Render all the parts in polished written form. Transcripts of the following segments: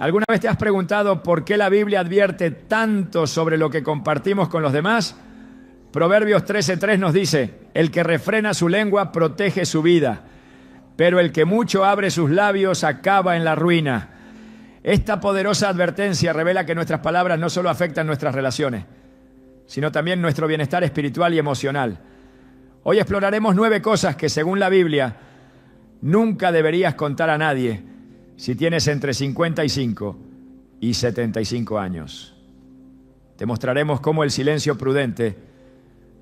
¿Alguna vez te has preguntado por qué la Biblia advierte tanto sobre lo que compartimos con los demás? Proverbios 13:3 nos dice: el que refrena su lengua protege su vida, pero el que mucho abre sus labios acaba en la ruina. Esta poderosa advertencia revela que nuestras palabras no solo afectan nuestras relaciones, sino también nuestro bienestar espiritual y emocional. Hoy exploraremos 9 cosas que, según la Biblia, nunca deberías contar a nadie si tienes entre 55 y 75 años. Te mostraremos cómo el silencio prudente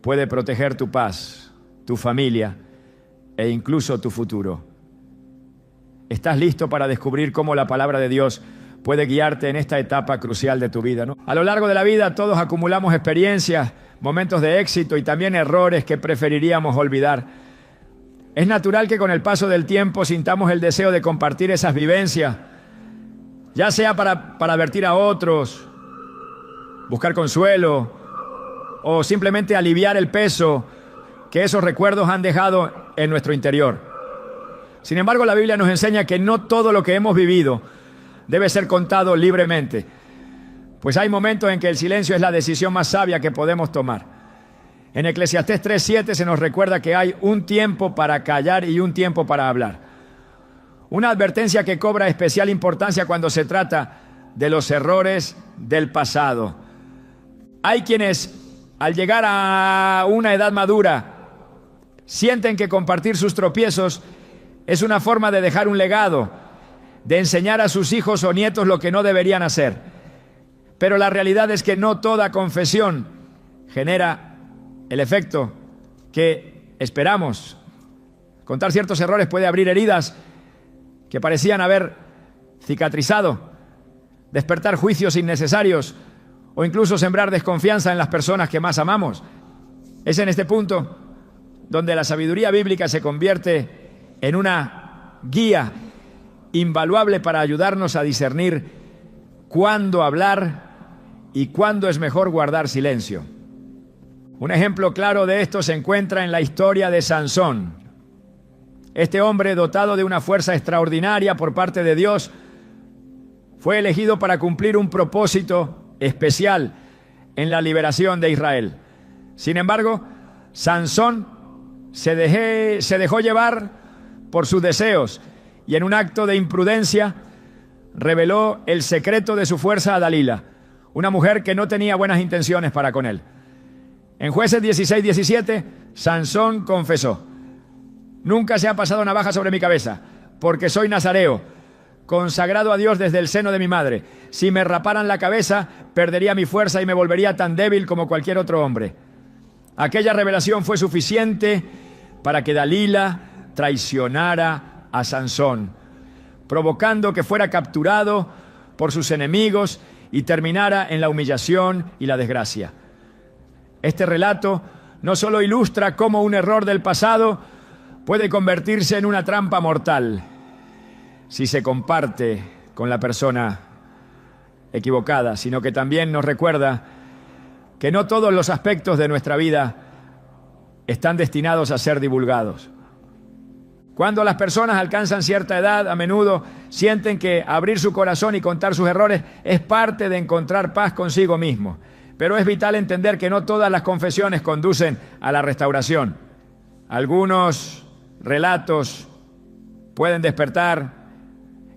puede proteger tu paz, tu familia e incluso tu futuro. ¿Estás listo para descubrir cómo la palabra de Dios puede guiarte en esta etapa crucial de tu vida, ¿no? A lo largo de la vida todos acumulamos experiencias, momentos de éxito y también errores que preferiríamos olvidar. Es natural que con el paso del tiempo sintamos el deseo de compartir esas vivencias, ya sea para advertir a otros, buscar consuelo o simplemente aliviar el peso que esos recuerdos han dejado en nuestro interior. Sin embargo, la Biblia nos enseña que no todo lo que hemos vivido debe ser contado libremente, pues hay momentos en que el silencio es la decisión más sabia que podemos tomar. En Eclesiastés 3:7 se nos recuerda que hay un tiempo para callar y un tiempo para hablar. Una advertencia que cobra especial importancia cuando se trata de los errores del pasado. Hay quienes, al llegar a una edad madura, sienten que compartir sus tropiezos es una forma de dejar un legado, de enseñar a sus hijos o nietos lo que no deberían hacer. Pero la realidad es que no toda confesión genera el efecto que esperamos. Contar ciertos errores puede abrir heridas que parecían haber cicatrizado, despertar juicios innecesarios o incluso sembrar desconfianza en las personas que más amamos. Es en este punto donde la sabiduría bíblica se convierte en una guía invaluable para ayudarnos a discernir cuándo hablar y cuándo es mejor guardar silencio. Un ejemplo claro de esto se encuentra en la historia de Sansón. Este hombre, dotado de una fuerza extraordinaria por parte de Dios, fue elegido para cumplir un propósito especial en la liberación de Israel. Sin embargo, Sansón se dejó llevar por sus deseos y en un acto de imprudencia reveló el secreto de su fuerza a Dalila, una mujer que no tenía buenas intenciones para con él. En Jueces 16:17, Sansón confesó: nunca se ha pasado navaja sobre mi cabeza, porque soy nazareo, consagrado a Dios desde el seno de mi madre. Si me raparan la cabeza, perdería mi fuerza y me volvería tan débil como cualquier otro hombre. Aquella revelación fue suficiente para que Dalila traicionara a Sansón, provocando que fuera capturado por sus enemigos y terminara en la humillación y la desgracia. Este relato no solo ilustra cómo un error del pasado puede convertirse en una trampa mortal si se comparte con la persona equivocada, sino que también nos recuerda que no todos los aspectos de nuestra vida están destinados a ser divulgados. Cuando las personas alcanzan cierta edad, a menudo sienten que abrir su corazón y contar sus errores es parte de encontrar paz consigo mismo. Pero es vital entender que no todas las confesiones conducen a la restauración. Algunos relatos pueden despertar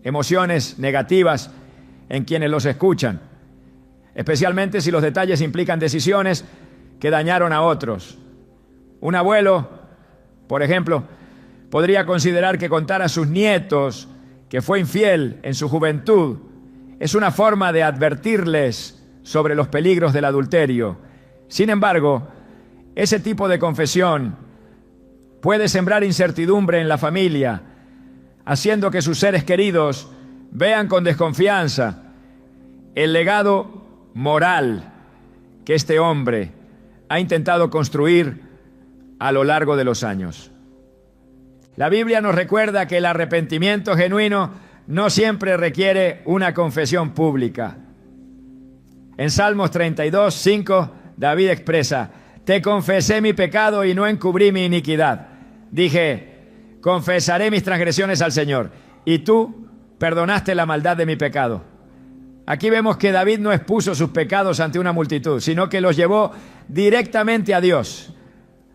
emociones negativas en quienes los escuchan, especialmente si los detalles implican decisiones que dañaron a otros. Un abuelo, por ejemplo, podría considerar que contar a sus nietos que fue infiel en su juventud es una forma de advertirles sobre los peligros del adulterio. Sin embargo, ese tipo de confesión puede sembrar incertidumbre en la familia, haciendo que sus seres queridos vean con desconfianza el legado moral que este hombre ha intentado construir a lo largo de los años. La Biblia nos recuerda que el arrepentimiento genuino no siempre requiere una confesión pública. En Salmos 32:5, David expresa: te confesé mi pecado y no encubrí mi iniquidad. Dije, confesaré mis transgresiones al Señor, y tú perdonaste la maldad de mi pecado. Aquí vemos que David no expuso sus pecados ante una multitud, sino que los llevó directamente a Dios,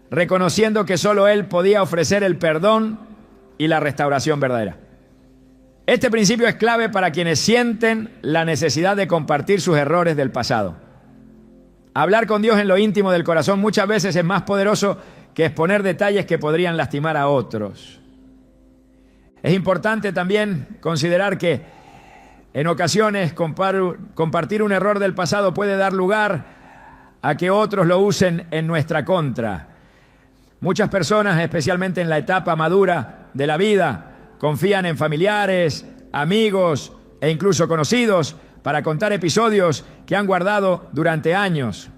reconociendo que solo Él podía ofrecer el perdón y la restauración verdadera. Este principio es clave para quienes sienten la necesidad de compartir sus errores del pasado. Hablar con Dios en lo íntimo del corazón muchas veces es más poderoso que exponer detalles que podrían lastimar a otros. Es importante también considerar que en ocasiones compartir un error del pasado puede dar lugar a que otros lo usen en nuestra contra. Muchas personas, especialmente en la etapa madura de la vida, confían en familiares, amigos e incluso conocidos para contar episodios que han guardado durante años.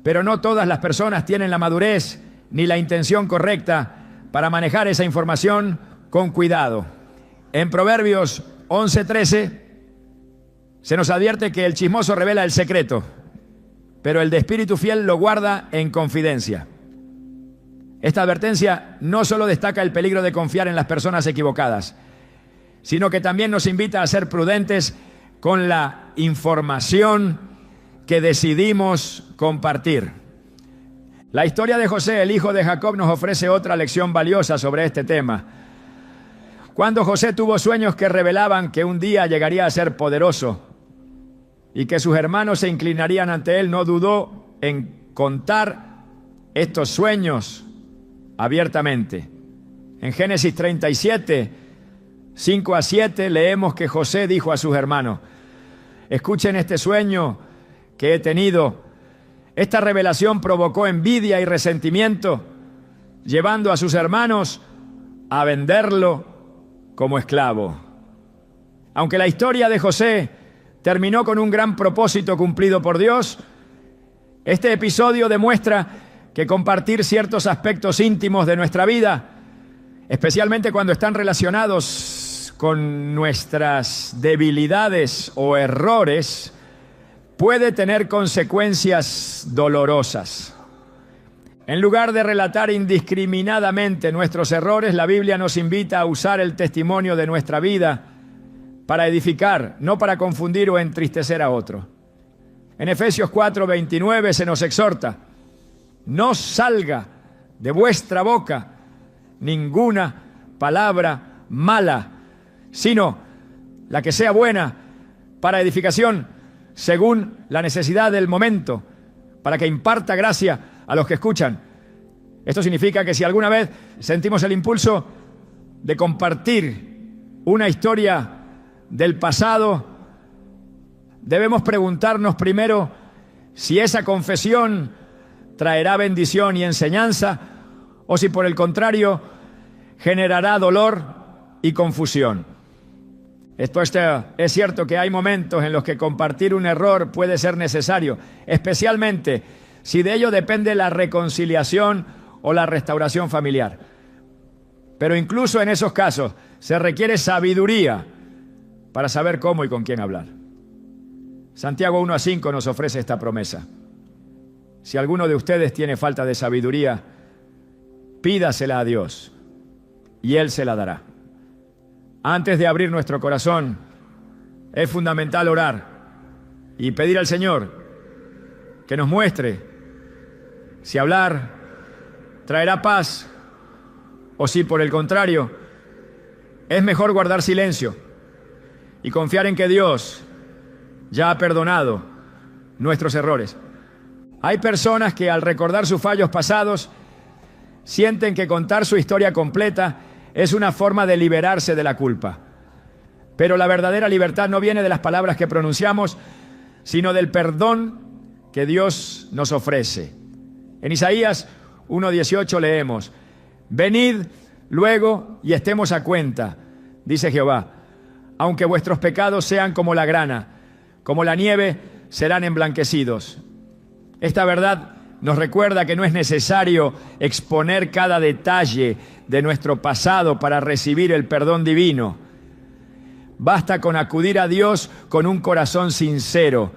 Pero no todas las personas tienen la madurez ni la intención correcta para manejar esa información con cuidado. En Proverbios 11:13 se nos advierte que el chismoso revela el secreto, pero el de espíritu fiel lo guarda en confidencia. Esta advertencia no solo destaca el peligro de confiar en las personas equivocadas, sino que también nos invita a ser prudentes con la información que decidimos compartir. La historia de José, el hijo de Jacob, nos ofrece otra lección valiosa sobre este tema. Cuando José tuvo sueños que revelaban que un día llegaría a ser poderoso y que sus hermanos se inclinarían ante él, no dudó en contar estos sueños abiertamente. En Génesis 37, 5-7, leemos que José dijo a sus hermanos: escuchen este sueño que he tenido. Esta revelación provocó envidia y resentimiento, llevando a sus hermanos a venderlo como esclavo. Aunque la historia de José terminó con un gran propósito cumplido por Dios, este episodio demuestra que compartir ciertos aspectos íntimos de nuestra vida, especialmente cuando están relacionados con nuestras debilidades o errores, puede tener consecuencias dolorosas. En lugar de relatar indiscriminadamente nuestros errores, la Biblia nos invita a usar el testimonio de nuestra vida para edificar, no para confundir o entristecer a otro. En Efesios 4:29 se nos exhorta: no salga de vuestra boca ninguna palabra mala, sino la que sea buena para edificación según la necesidad del momento, para que imparta gracia a los que escuchan. Esto significa que si alguna vez sentimos el impulso de compartir una historia del pasado, debemos preguntarnos primero si esa confesión traerá bendición y enseñanza, o si por el contrario generará dolor y confusión. Es cierto que hay momentos en los que compartir un error puede ser necesario, especialmente si de ello depende la reconciliación o la restauración familiar. Pero incluso en esos casos se requiere sabiduría para saber cómo y con quién hablar. Santiago 1:5 nos ofrece esta promesa: si alguno de ustedes tiene falta de sabiduría, pídasela a Dios y Él se la dará. Antes de abrir nuestro corazón, es fundamental orar y pedir al Señor que nos muestre si hablar traerá paz o si, por el contrario, es mejor guardar silencio y confiar en que Dios ya ha perdonado nuestros errores. Hay personas que al recordar sus fallos pasados sienten que contar su historia completa es una forma de liberarse de la culpa. Pero la verdadera libertad no viene de las palabras que pronunciamos, sino del perdón que Dios nos ofrece. En Isaías 1:18 leemos: venid luego y estemos a cuenta, dice Jehová, aunque vuestros pecados sean como la grana, como la nieve serán emblanquecidos. Esta verdad nos recuerda que no es necesario exponer cada detalle de nuestro pasado para recibir el perdón divino. Basta con acudir a Dios con un corazón sincero.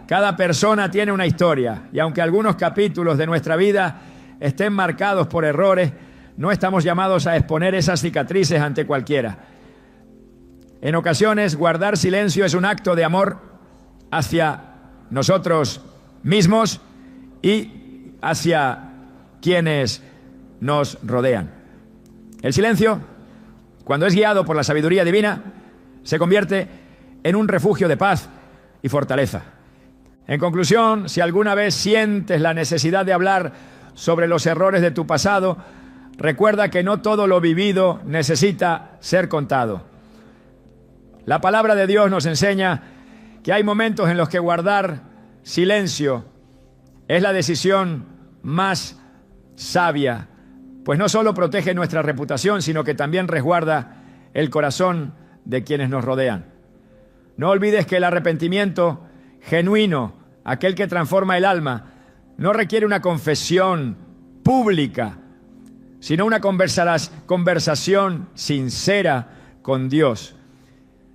Cada persona tiene una historia, y aunque algunos capítulos de nuestra vida estén marcados por errores, no estamos llamados a exponer esas cicatrices ante cualquiera. En ocasiones, guardar silencio es un acto de amor hacia nosotros mismos y hacia quienes nos rodean. El silencio, cuando es guiado por la sabiduría divina, se convierte en un refugio de paz y fortaleza. En conclusión, si alguna vez sientes la necesidad de hablar sobre los errores de tu pasado, recuerda que no todo lo vivido necesita ser contado. La palabra de Dios nos enseña que hay momentos en los que guardar silencio es la decisión más sabia, pues no solo protege nuestra reputación, sino que también resguarda el corazón de quienes nos rodean. No olvides que el arrepentimiento genuino, aquel que transforma el alma, no requiere una confesión pública, sino una conversación sincera con Dios.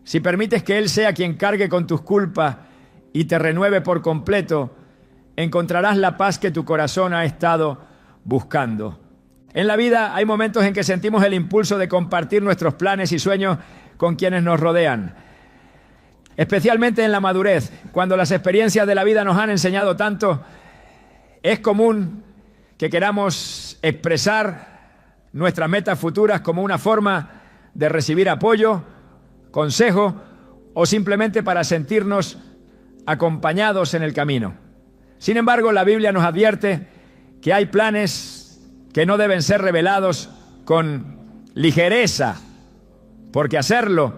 Si permites que Él sea quien cargue con tus culpas y te renueve por completo, encontrarás la paz que tu corazón ha estado buscando. En la vida hay momentos en que sentimos el impulso de compartir nuestros planes y sueños con quienes nos rodean. Especialmente en la madurez, cuando las experiencias de la vida nos han enseñado tanto, es común que queramos expresar nuestras metas futuras como una forma de recibir apoyo, consejo o simplemente para sentirnos acompañados en el camino. Sin embargo, la Biblia nos advierte que hay planes que no deben ser revelados con ligereza, porque hacerlo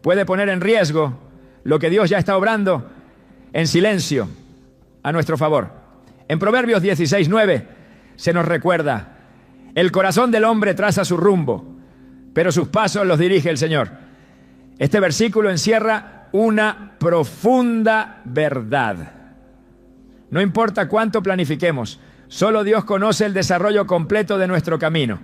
puede poner en riesgo lo que Dios ya está obrando en silencio a nuestro favor. En Proverbios 16:9 se nos recuerda: el corazón del hombre traza su rumbo, pero sus pasos los dirige el Señor. Este versículo encierra una profunda verdad. No importa cuánto planifiquemos, solo Dios conoce el desarrollo completo de nuestro camino.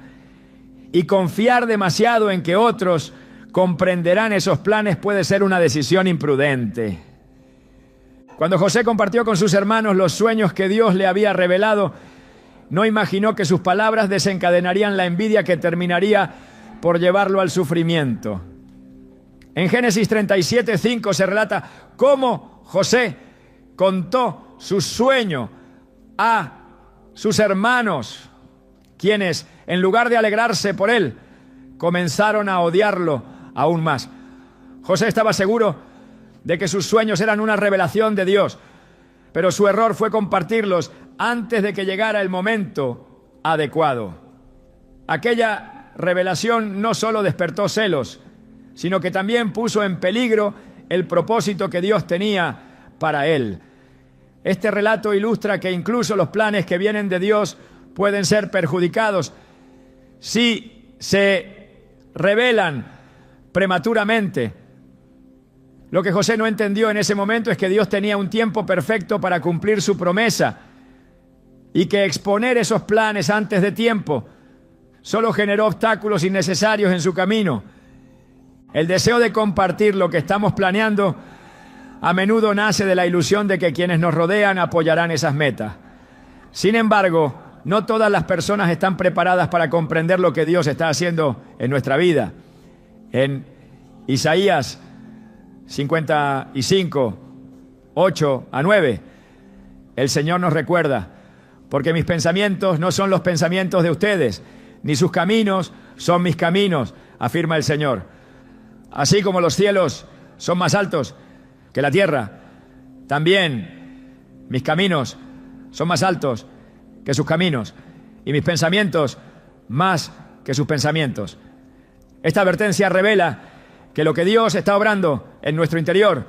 Y confiar demasiado en que otros comprenderán esos planes puede ser una decisión imprudente. Cuando José compartió con sus hermanos los sueños que Dios le había revelado, no imaginó que sus palabras desencadenarían la envidia que terminaría por llevarlo al sufrimiento. En Génesis 37:5 se relata cómo José contó su sueño a sus hermanos, quienes, en lugar de alegrarse por él, comenzaron a odiarlo aún más. José estaba seguro de que sus sueños eran una revelación de Dios, pero su error fue compartirlos antes de que llegara el momento adecuado. Aquella revelación no solo despertó celos, sino que también puso en peligro el propósito que Dios tenía para él. Este relato ilustra que incluso los planes que vienen de Dios pueden ser perjudicados si se revelan prematuramente. Lo que José no entendió en ese momento es que Dios tenía un tiempo perfecto para cumplir su promesa y que exponer esos planes antes de tiempo solo generó obstáculos innecesarios en su camino. El deseo de compartir lo que estamos planeando a menudo nace de la ilusión de que quienes nos rodean apoyarán esas metas. Sin embargo, no todas las personas están preparadas para comprender lo que Dios está haciendo en nuestra vida. En Isaías 55, 8-9, el Señor nos recuerda: porque mis pensamientos no son los pensamientos de ustedes, ni sus caminos son mis caminos, afirma el Señor. Así como los cielos son más altos que la tierra, también mis caminos son más altos que sus caminos, y mis pensamientos más que sus pensamientos. Esta advertencia revela que lo que Dios está obrando en nuestro interior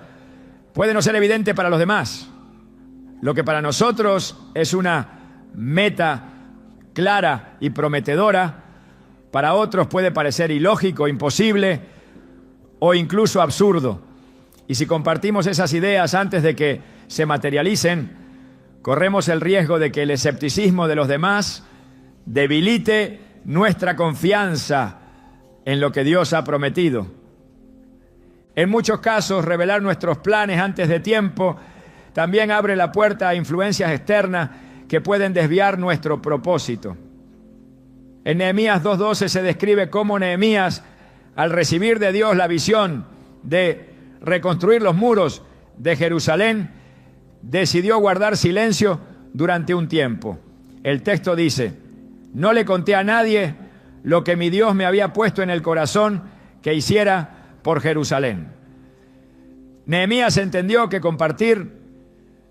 puede no ser evidente para los demás. Lo que para nosotros es una meta clara y prometedora, para otros puede parecer ilógico, imposible o incluso absurdo. Y si compartimos esas ideas antes de que se materialicen, corremos el riesgo de que el escepticismo de los demás debilite nuestra confianza en lo que Dios ha prometido. En muchos casos, revelar nuestros planes antes de tiempo también abre la puerta a influencias externas que pueden desviar nuestro propósito. En Nehemías 2:12 se describe cómo Nehemías, al recibir de Dios la visión de reconstruir los muros de Jerusalén, decidió guardar silencio durante un tiempo. El texto dice: no le conté a nadie lo que mi Dios me había puesto en el corazón que hiciera por Jerusalén. Nehemías entendió que compartir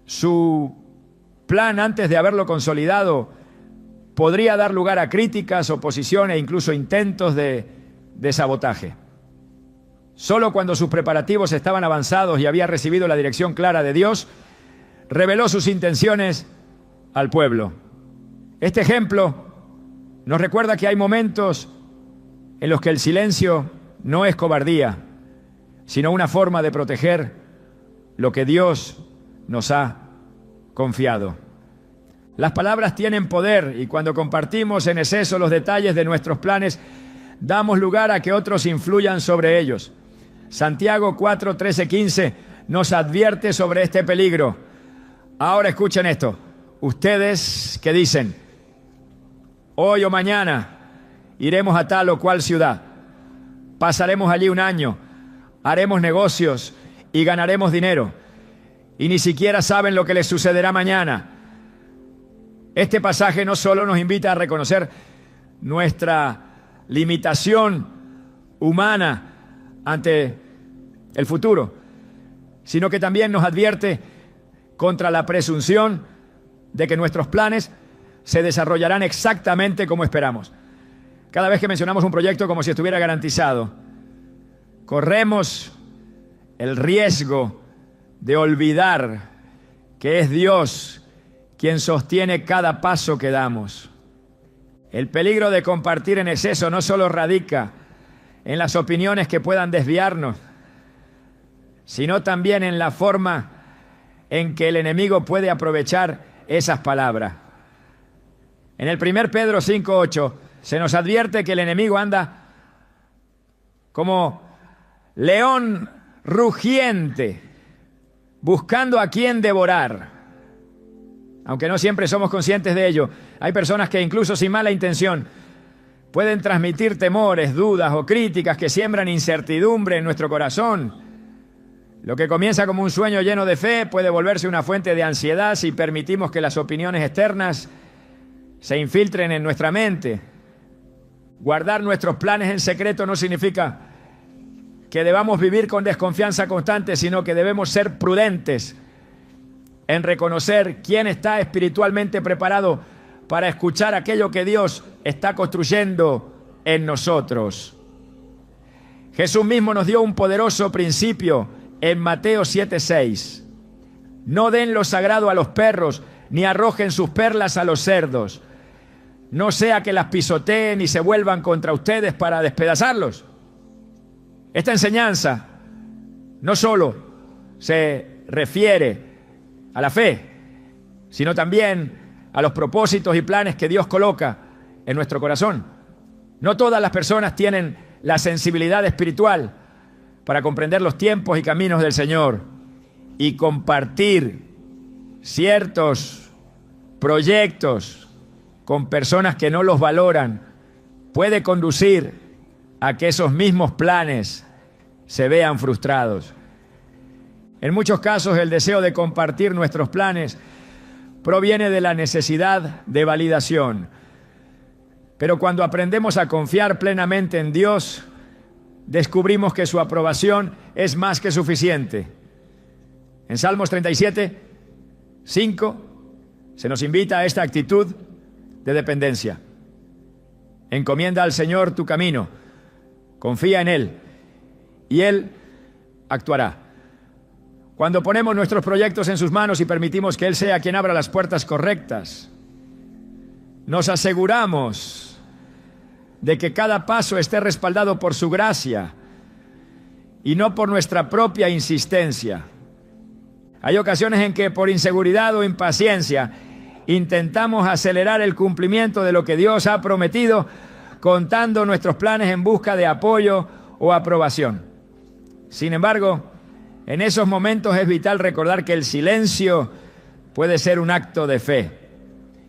su plan antes de haberlo consolidado podría dar lugar a críticas, oposición e incluso intentos de sabotaje. Solo cuando sus preparativos estaban avanzados y había recibido la dirección clara de Dios, reveló sus intenciones al pueblo. Este ejemplo nos recuerda que hay momentos en los que el silencio no es cobardía, sino una forma de proteger lo que Dios nos ha confiado. Las palabras tienen poder y cuando compartimos en exceso los detalles de nuestros planes, damos lugar a que otros influyan sobre ellos. Santiago 4, 13, 15 nos advierte sobre este peligro. Ahora escuchen esto. Ustedes que dicen: hoy o mañana iremos a tal o cual ciudad, pasaremos allí un año, haremos negocios y ganaremos dinero, y ni siquiera saben lo que les sucederá mañana. Este pasaje no solo nos invita a reconocer nuestra limitación humana ante el futuro, sino que también nos advierte contra la presunción de que nuestros planes se desarrollarán exactamente como esperamos. Cada vez que mencionamos un proyecto como si estuviera garantizado, corremos el riesgo de olvidar que es Dios quien sostiene cada paso que damos. El peligro de compartir en exceso no solo radica en las opiniones que puedan desviarnos, sino también en la forma en que el enemigo puede aprovechar esas palabras. En el 1 Pedro 5:8 se nos advierte que el enemigo anda como león rugiente, buscando a quien devorar. Aunque no siempre somos conscientes de ello, hay personas que incluso sin mala intención pueden transmitir temores, dudas o críticas que siembran incertidumbre en nuestro corazón. Lo que comienza como un sueño lleno de fe puede volverse una fuente de ansiedad si permitimos que las opiniones externas se infiltren en nuestra mente. Guardar nuestros planes en secreto no significa que debamos vivir con desconfianza constante, sino que debemos ser prudentes en reconocer quién está espiritualmente preparado para escuchar aquello que Dios está construyendo en nosotros. Jesús mismo nos dio un poderoso principio en Mateo 7:6. No den lo sagrado a los perros, ni arrojen sus perlas a los cerdos. No sea que las pisoteen y se vuelvan contra ustedes para despedazarlos. Esta enseñanza no solo se refiere a la fe, sino también a los propósitos y planes que Dios coloca en nuestro corazón. No todas las personas tienen la sensibilidad espiritual para comprender los tiempos y caminos del Señor, y compartir ciertos proyectos con personas que no los valoran puede conducir a que esos mismos planes se vean frustrados. En muchos casos, el deseo de compartir nuestros planes proviene de la necesidad de validación. Pero cuando aprendemos a confiar plenamente en Dios, descubrimos que su aprobación es más que suficiente. En Salmos 37, 5, se nos invita a esta actitud de dependencia. Encomienda al Señor tu camino, confía en Él, y Él actuará. Cuando ponemos nuestros proyectos en sus manos y permitimos que Él sea quien abra las puertas correctas, nos aseguramos de que cada paso esté respaldado por su gracia y no por nuestra propia insistencia. Hay ocasiones en que por inseguridad o impaciencia intentamos acelerar el cumplimiento de lo que Dios ha prometido, contando nuestros planes en busca de apoyo o aprobación. Sin embargo, en esos momentos es vital recordar que el silencio puede ser un acto de fe.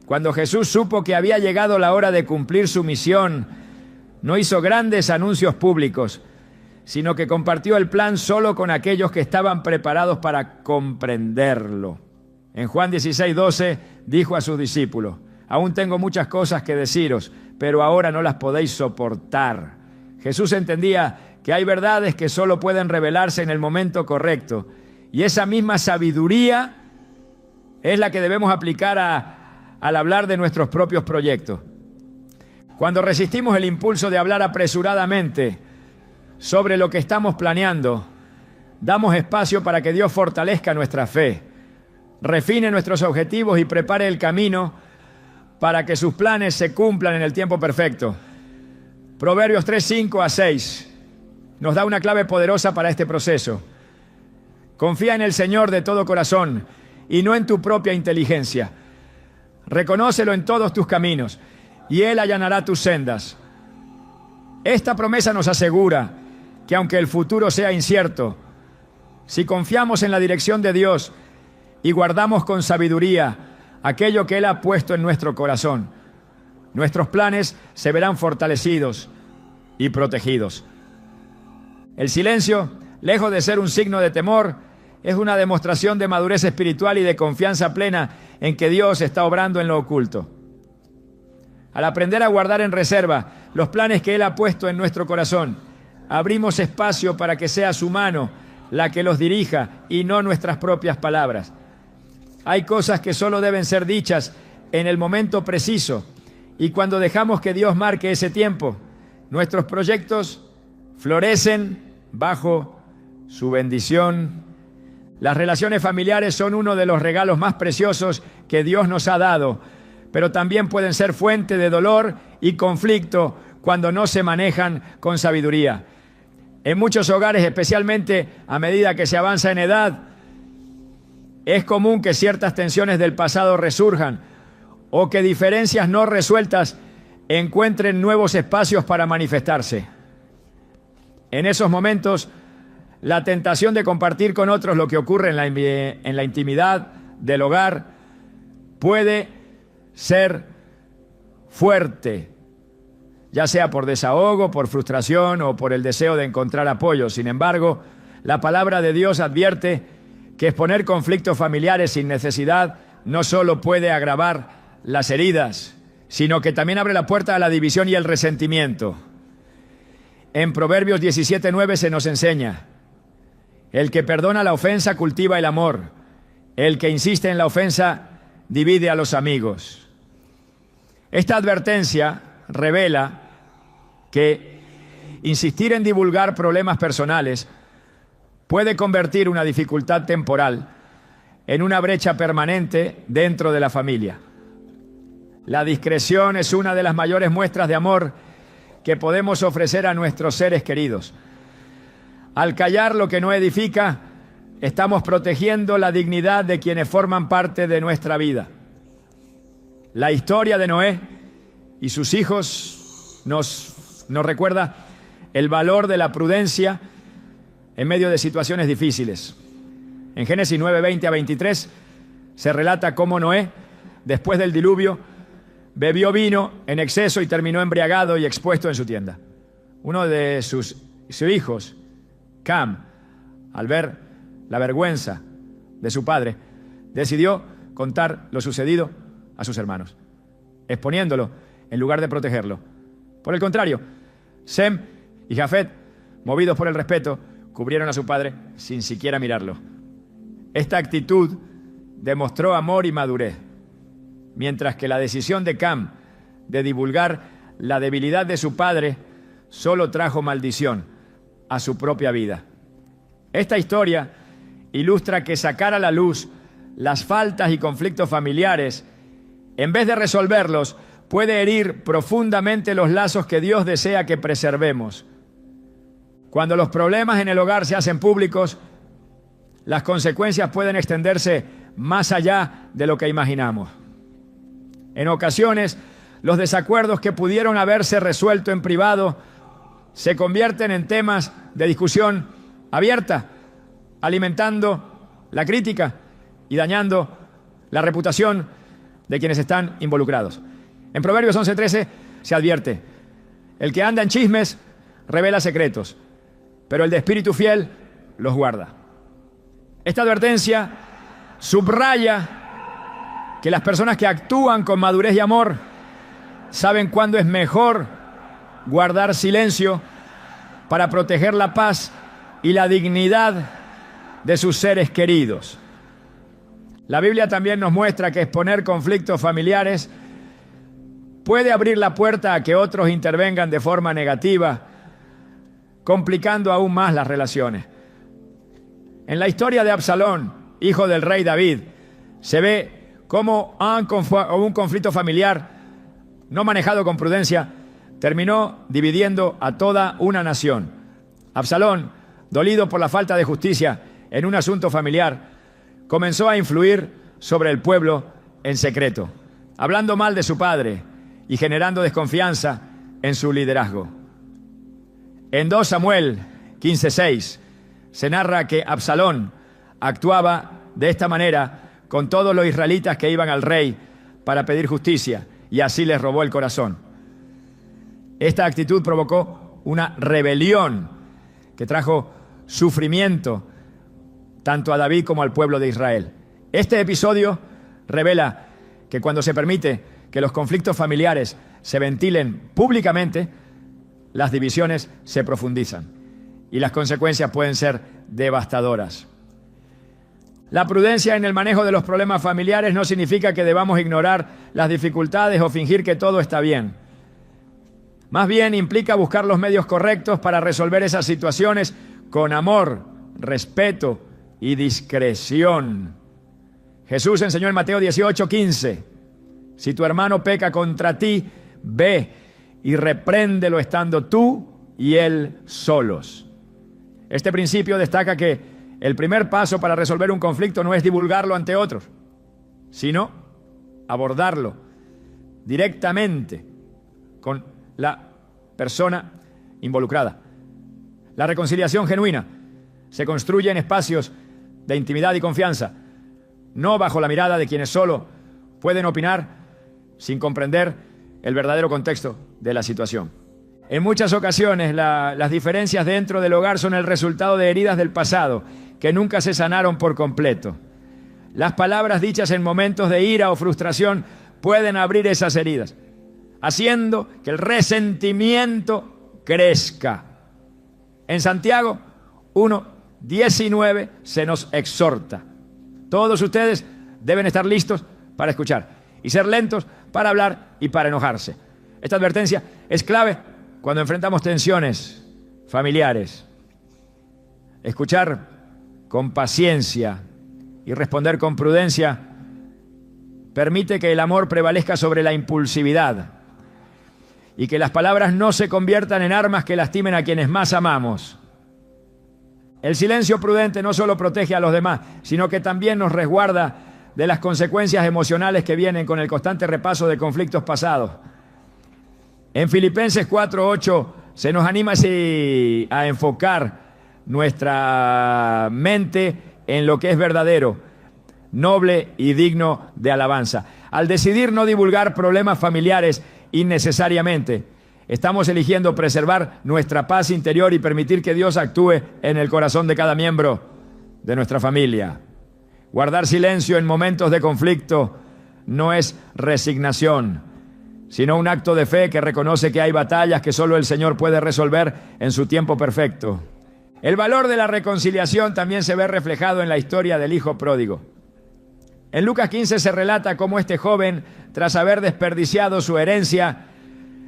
Cuando Jesús supo que había llegado la hora de cumplir su misión, no hizo grandes anuncios públicos, sino que compartió el plan solo con aquellos que estaban preparados para comprenderlo. En Juan 16:12 dijo a sus discípulos: aún tengo muchas cosas que deciros, pero ahora no las podéis soportar. Jesús entendía que hay verdades que solo pueden revelarse en el momento correcto, y esa misma sabiduría es la que debemos aplicar al hablar de nuestros propios proyectos. Cuando resistimos el impulso de hablar apresuradamente sobre lo que estamos planeando, damos espacio para que Dios fortalezca nuestra fe, refine nuestros objetivos y prepare el camino para que sus planes se cumplan en el tiempo perfecto. Proverbios 3:5-6 nos da una clave poderosa para este proceso. Confía en el Señor de todo corazón y no en tu propia inteligencia. Reconócelo en todos tus caminos y Él allanará tus sendas. Esta promesa nos asegura que aunque el futuro sea incierto, si confiamos en la dirección de Dios y guardamos con sabiduría aquello que Él ha puesto en nuestro corazón, nuestros planes se verán fortalecidos y protegidos. El silencio, lejos de ser un signo de temor, es una demostración de madurez espiritual y de confianza plena en que Dios está obrando en lo oculto. Al aprender a guardar en reserva los planes que Él ha puesto en nuestro corazón, abrimos espacio para que sea su mano la que los dirija y no nuestras propias palabras. Hay cosas que solo deben ser dichas en el momento preciso, y cuando dejamos que Dios marque ese tiempo, nuestros proyectos florecen bajo su bendición. Las relaciones familiares son uno de los regalos más preciosos que Dios nos ha dado, pero también pueden ser fuente de dolor y conflicto cuando no se manejan con sabiduría. En muchos hogares, especialmente a medida que se avanza en edad, es común que ciertas tensiones del pasado resurjan o que diferencias no resueltas encuentren nuevos espacios para manifestarse. En esos momentos, la tentación de compartir con otros lo que ocurre en la intimidad del hogar puede ser fuerte, ya sea por desahogo, por frustración o por el deseo de encontrar apoyo. Sin embargo, la palabra de Dios advierte que exponer conflictos familiares sin necesidad no solo puede agravar las heridas, sino que también abre la puerta a la división y el resentimiento. En Proverbios 17:9 se nos enseña: el que perdona la ofensa cultiva el amor, el que insiste en la ofensa divide a los amigos. Esta advertencia revela que insistir en divulgar problemas personales puede convertir una dificultad temporal en una brecha permanente dentro de la familia. La discreción es una de las mayores muestras de amor que podemos ofrecer a nuestros seres queridos. Al callar lo que no edifica, estamos protegiendo la dignidad de quienes forman parte de nuestra vida. La historia de Noé y sus hijos nos recuerda el valor de la prudencia en medio de situaciones difíciles. En Génesis 9:20-23 se relata cómo Noé, después del diluvio, bebió vino en exceso y terminó embriagado y expuesto en su tienda. Uno de sus hijos, Cam, al ver la vergüenza de su padre, decidió contar lo sucedido a sus hermanos, exponiéndolo en lugar de protegerlo. Por el contrario, Sem y Jafet, movidos por el respeto, cubrieron a su padre sin siquiera mirarlo. Esta actitud demostró amor y madurez, mientras que la decisión de Cam de divulgar la debilidad de su padre solo trajo maldición a su propia vida. Esta historia ilustra que sacar a la luz las faltas y conflictos familiares, en vez de resolverlos, puede herir profundamente los lazos que Dios desea que preservemos. Cuando los problemas en el hogar se hacen públicos, las consecuencias pueden extenderse más allá de lo que imaginamos. En ocasiones, los desacuerdos que pudieron haberse resuelto en privado se convierten en temas de discusión abierta, alimentando la crítica y dañando la reputación de quienes están involucrados. En Proverbios 11:13 se advierte: el que anda en chismes revela secretos, pero el de espíritu fiel los guarda. Esta advertencia subraya que las personas que actúan con madurez y amor saben cuándo es mejor guardar silencio para proteger la paz y la dignidad de sus seres queridos. La Biblia también nos muestra que exponer conflictos familiares puede abrir la puerta a que otros intervengan de forma negativa, complicando aún más las relaciones. En la historia de Absalón, hijo del rey David, se ve cómo un conflicto familiar no manejado con prudencia terminó dividiendo a toda una nación. Absalón, dolido por la falta de justicia en un asunto familiar, comenzó a influir sobre el pueblo en secreto, hablando mal de su padre y generando desconfianza en su liderazgo. En 2 Samuel 15:6 se narra que Absalón actuaba de esta manera con todos los israelitas que iban al rey para pedir justicia, y así les robó el corazón. Esta actitud provocó una rebelión que trajo sufrimiento tanto a David como al pueblo de Israel. Este episodio revela que cuando se permite que los conflictos familiares se ventilen públicamente, las divisiones se profundizan y las consecuencias pueden ser devastadoras. La prudencia en el manejo de los problemas familiares no significa que debamos ignorar las dificultades o fingir que todo está bien. Más bien implica buscar los medios correctos para resolver esas situaciones con amor, respeto y discreción. Jesús enseñó en Mateo 18:15: si tu hermano peca contra ti, ve y repréndelo estando tú y él solos. Este principio destaca que el primer paso para resolver un conflicto no es divulgarlo ante otros, sino abordarlo directamente con la persona involucrada. La reconciliación genuina se construye en espacios de intimidad y confianza, no bajo la mirada de quienes solo pueden opinar sin comprender el verdadero contexto de la situación. En muchas ocasiones las diferencias dentro del hogar son el resultado de heridas del pasado que nunca se sanaron por completo. Las palabras dichas en momentos de ira o frustración pueden abrir esas heridas, haciendo que el resentimiento crezca. En Santiago 1:19 se nos exhorta: todos ustedes deben estar listos para escuchar y ser lentos para hablar y para enojarse. Esta advertencia es clave cuando enfrentamos tensiones familiares. Escuchar con paciencia y responder con prudencia permite que el amor prevalezca sobre la impulsividad y que las palabras no se conviertan en armas que lastimen a quienes más amamos. El silencio prudente no solo protege a los demás, sino que también nos resguarda de las consecuencias emocionales que vienen con el constante repaso de conflictos pasados. En Filipenses 4:8 se nos anima a enfocar nuestra mente en lo que es verdadero, noble y digno de alabanza. Al decidir no divulgar problemas familiares innecesariamente, estamos eligiendo preservar nuestra paz interior y permitir que Dios actúe en el corazón de cada miembro de nuestra familia. Guardar silencio en momentos de conflicto no es resignación, sino un acto de fe que reconoce que hay batallas que solo el Señor puede resolver en su tiempo perfecto. El valor de la reconciliación también se ve reflejado en la historia del hijo pródigo. En Lucas 15 se relata cómo este joven, tras haber desperdiciado su herencia,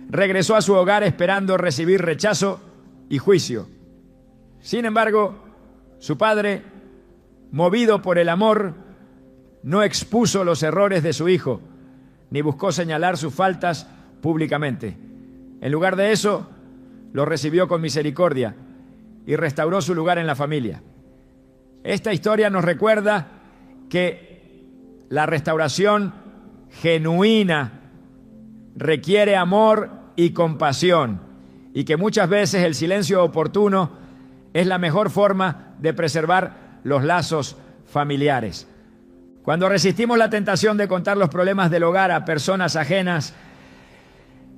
regresó a su hogar esperando recibir rechazo y juicio. Sin embargo, su padre, movido por el amor, no expuso los errores de su hijo, ni buscó señalar sus faltas públicamente. En lugar de eso, lo recibió con misericordia y restauró su lugar en la familia. Esta historia nos recuerda que la restauración genuina requiere amor y compasión, y que muchas veces el silencio oportuno es la mejor forma de preservar los lazos familiares. Cuando resistimos la tentación de contar los problemas del hogar a personas ajenas,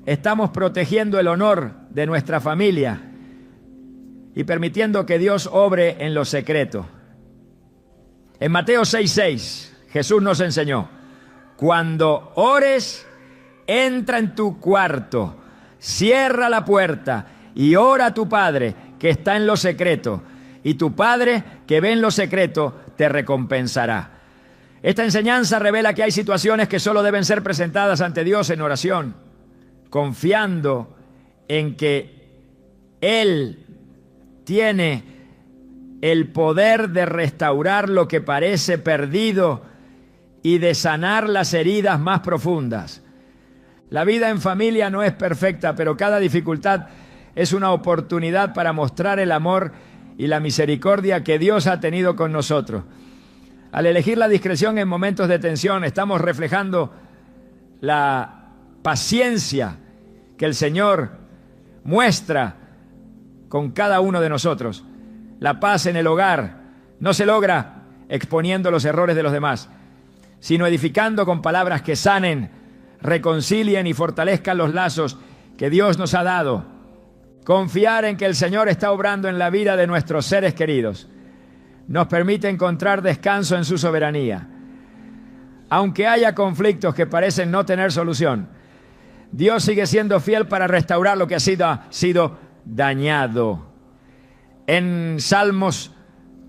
estamos protegiendo el honor de nuestra familia y permitiendo que Dios obre en lo secreto. En Mateo 6:6, Jesús nos enseñó: cuando ores, entra en tu cuarto, cierra la puerta y ora a tu Padre que está en lo secreto, y tu Padre que ve en lo secreto te recompensará. Esta enseñanza revela que hay situaciones que solo deben ser presentadas ante Dios en oración, confiando en que Él tiene el poder de restaurar lo que parece perdido y de sanar las heridas más profundas. La vida en familia no es perfecta, pero cada dificultad es una oportunidad para mostrar el amor y la misericordia que Dios ha tenido con nosotros. Al elegir la discreción en momentos de tensión, estamos reflejando la paciencia que el Señor muestra con cada uno de nosotros. La paz en el hogar no se logra exponiendo los errores de los demás, sino edificando con palabras que sanen, reconcilien y fortalezcan los lazos que Dios nos ha dado. Confiar en que el Señor está obrando en la vida de nuestros seres queridos nos permite encontrar descanso en su soberanía. Aunque haya conflictos que parecen no tener solución, Dios sigue siendo fiel para restaurar lo que ha sido dañado. En Salmos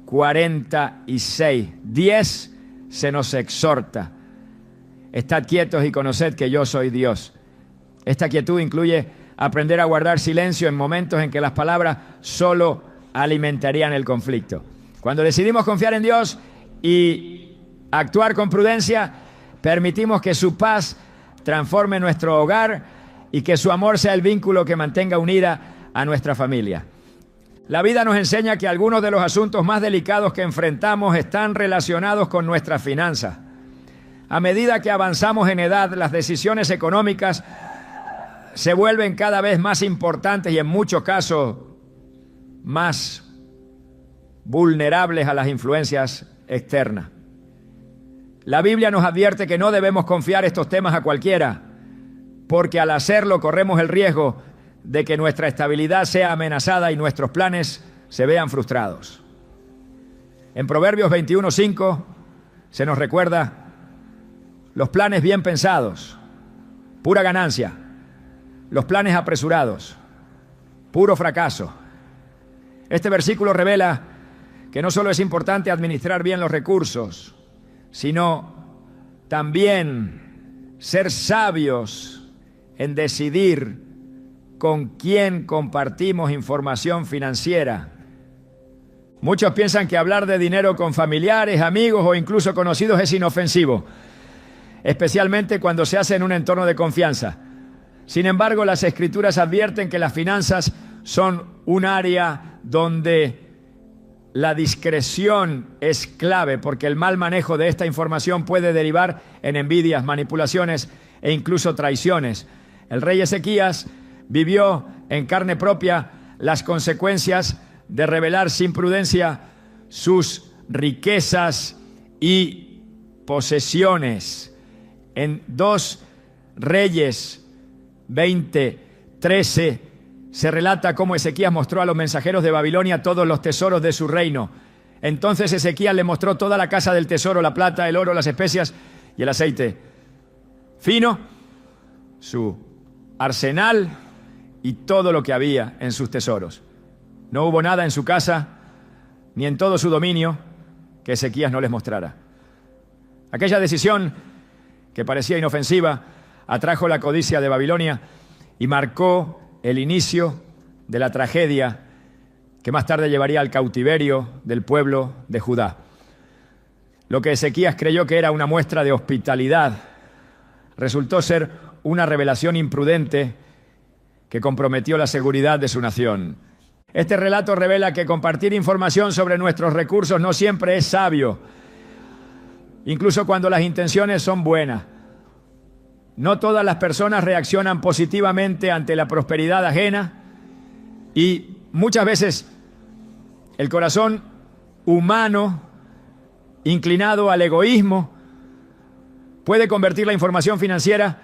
46:10 se nos exhorta: estad quietos y conoced que yo soy Dios. Esta quietud incluye aprender a guardar silencio en momentos en que las palabras solo alimentarían el conflicto. Cuando decidimos confiar en Dios y actuar con prudencia, permitimos que su paz transforme nuestro hogar y que su amor sea el vínculo que mantenga unida a nuestra familia. La vida nos enseña que algunos de los asuntos más delicados que enfrentamos están relacionados con nuestras finanzas. A medida que avanzamos en edad, las decisiones económicas se vuelven cada vez más importantes y en muchos casos más vulnerables a las influencias externas. La Biblia nos advierte que no debemos confiar estos temas a cualquiera, porque al hacerlo corremos el riesgo de que nuestra estabilidad sea amenazada y nuestros planes se vean frustrados. En Proverbios 21:5 se nos recuerda: los planes bien pensados, pura ganancia; los planes apresurados, puro fracaso. Este versículo revela que no solo es importante administrar bien los recursos, sino también ser sabios en decidir con quién compartimos información financiera. Muchos piensan que hablar de dinero con familiares, amigos o incluso conocidos es inofensivo, especialmente cuando se hace en un entorno de confianza. Sin embargo, las Escrituras advierten que las finanzas son un área donde la discreción es clave, porque el mal manejo de esta información puede derivar en envidias, manipulaciones e incluso traiciones. El rey Ezequías vivió en carne propia las consecuencias de revelar sin prudencia sus riquezas y posesiones. En 2 Reyes 20:13 se relata cómo Ezequías mostró a los mensajeros de Babilonia todos los tesoros de su reino. Entonces Ezequías le mostró toda la casa del tesoro, la plata, el oro, las especias y el aceite fino, su arsenal y todo lo que había en sus tesoros. No hubo nada en su casa ni en todo su dominio que Ezequías no les mostrara. Aquella decisión, que parecía inofensiva, atrajo la codicia de Babilonia y marcó el inicio de la tragedia que más tarde llevaría al cautiverio del pueblo de Judá. Lo que Ezequías creyó que era una muestra de hospitalidad resultó ser una revelación imprudente que comprometió la seguridad de su nación. Este relato revela que compartir información sobre nuestros recursos no siempre es sabio, incluso cuando las intenciones son buenas. No todas las personas reaccionan positivamente ante la prosperidad ajena y muchas veces el corazón humano, inclinado al egoísmo, puede convertir la información financiera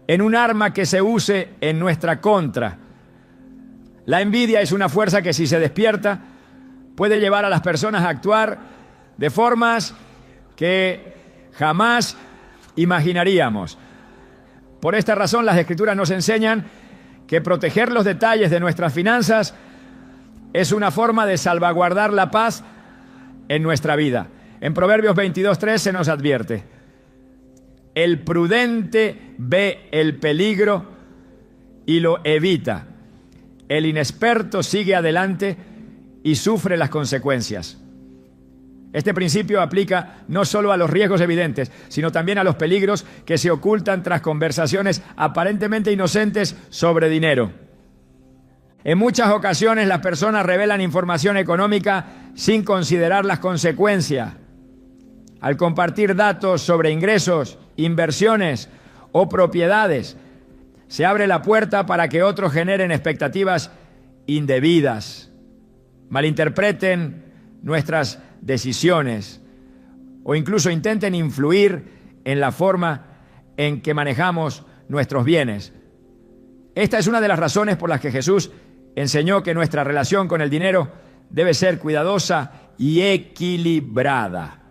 en un arma que se use en nuestra contra. La envidia es una fuerza que, si se despierta, puede llevar a las personas a actuar de formas que jamás imaginaríamos. Por esta razón, las Escrituras nos enseñan que proteger los detalles de nuestras finanzas es una forma de salvaguardar la paz en nuestra vida. En Proverbios 22:3 se nos advierte: el prudente ve el peligro y lo evita. El inexperto sigue adelante y sufre las consecuencias. Este principio aplica no solo a los riesgos evidentes, sino también a los peligros que se ocultan tras conversaciones aparentemente inocentes sobre dinero. En muchas ocasiones las personas revelan información económica sin considerar las consecuencias. Al compartir datos sobre ingresos, inversiones o propiedades, se abre la puerta para que otros generen expectativas indebidas, malinterpreten nuestras decisiones o incluso intenten influir en la forma en que manejamos nuestros bienes. Esta es una de las razones por las que Jesús enseñó que nuestra relación con el dinero debe ser cuidadosa y equilibrada.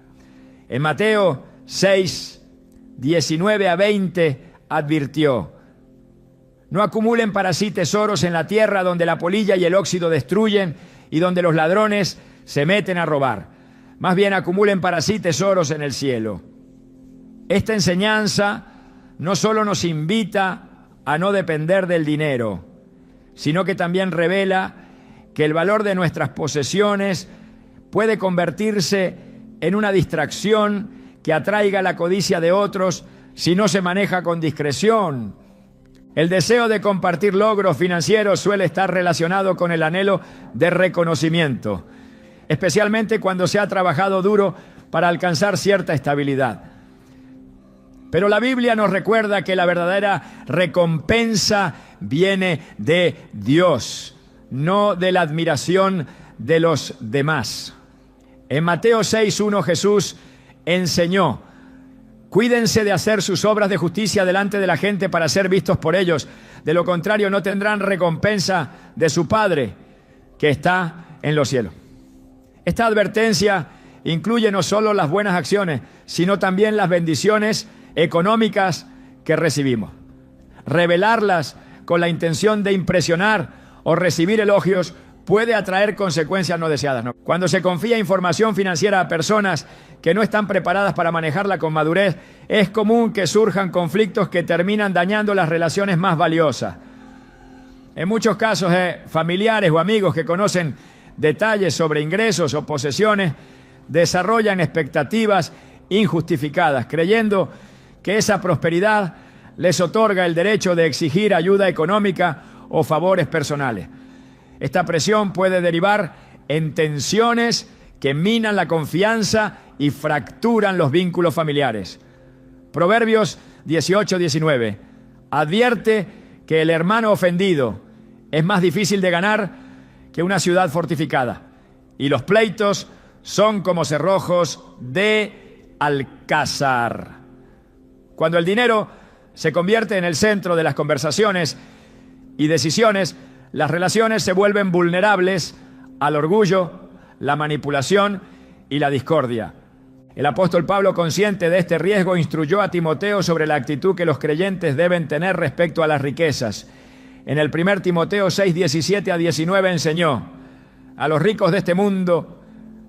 En Mateo 6, 19 a 20 advirtió: no acumulen para sí tesoros en la tierra, donde la polilla y el óxido destruyen y donde los ladrones se meten a robar. Más bien acumulen para sí tesoros en el cielo. Esta enseñanza no solo nos invita a no depender del dinero, sino que también revela que el valor de nuestras posesiones puede convertirse en una distracción que atraiga la codicia de otros si no se maneja con discreción. El deseo de compartir logros financieros suele estar relacionado con el anhelo de reconocimiento, especialmente cuando se ha trabajado duro para alcanzar cierta estabilidad. Pero la Biblia nos recuerda que la verdadera recompensa viene de Dios, no de la admiración de los demás. En Mateo 6:1 Jesús enseñó: cuídense de hacer sus obras de justicia delante de la gente para ser vistos por ellos. De lo contrario, no tendrán recompensa de su Padre que está en los cielos. Esta advertencia incluye no solo las buenas acciones, sino también las bendiciones económicas que recibimos. Revelarlas con la intención de impresionar o recibir elogios puede atraer consecuencias no deseadas, ¿no? Cuando se confía información financiera a personas que no están preparadas para manejarla con madurez, es común que surjan conflictos que terminan dañando las relaciones más valiosas. En muchos casos, familiares o amigos que conocen detalles sobre ingresos o posesiones desarrollan expectativas injustificadas, creyendo que esa prosperidad les otorga el derecho de exigir ayuda económica o favores personales. Esta presión puede derivar en tensiones que minan la confianza y fracturan los vínculos familiares. Proverbios 18:19 advierte que el hermano ofendido es más difícil de ganar que una ciudad fortificada, y los pleitos son como cerrojos de alcázar. Cuando el dinero se convierte en el centro de las conversaciones y decisiones, las relaciones se vuelven vulnerables al orgullo, la manipulación y la discordia. El apóstol Pablo, consciente de este riesgo, instruyó a Timoteo sobre la actitud que los creyentes deben tener respecto a las riquezas. En el 1 Timoteo 6, 17 a 19 enseñó: a los ricos de este mundo,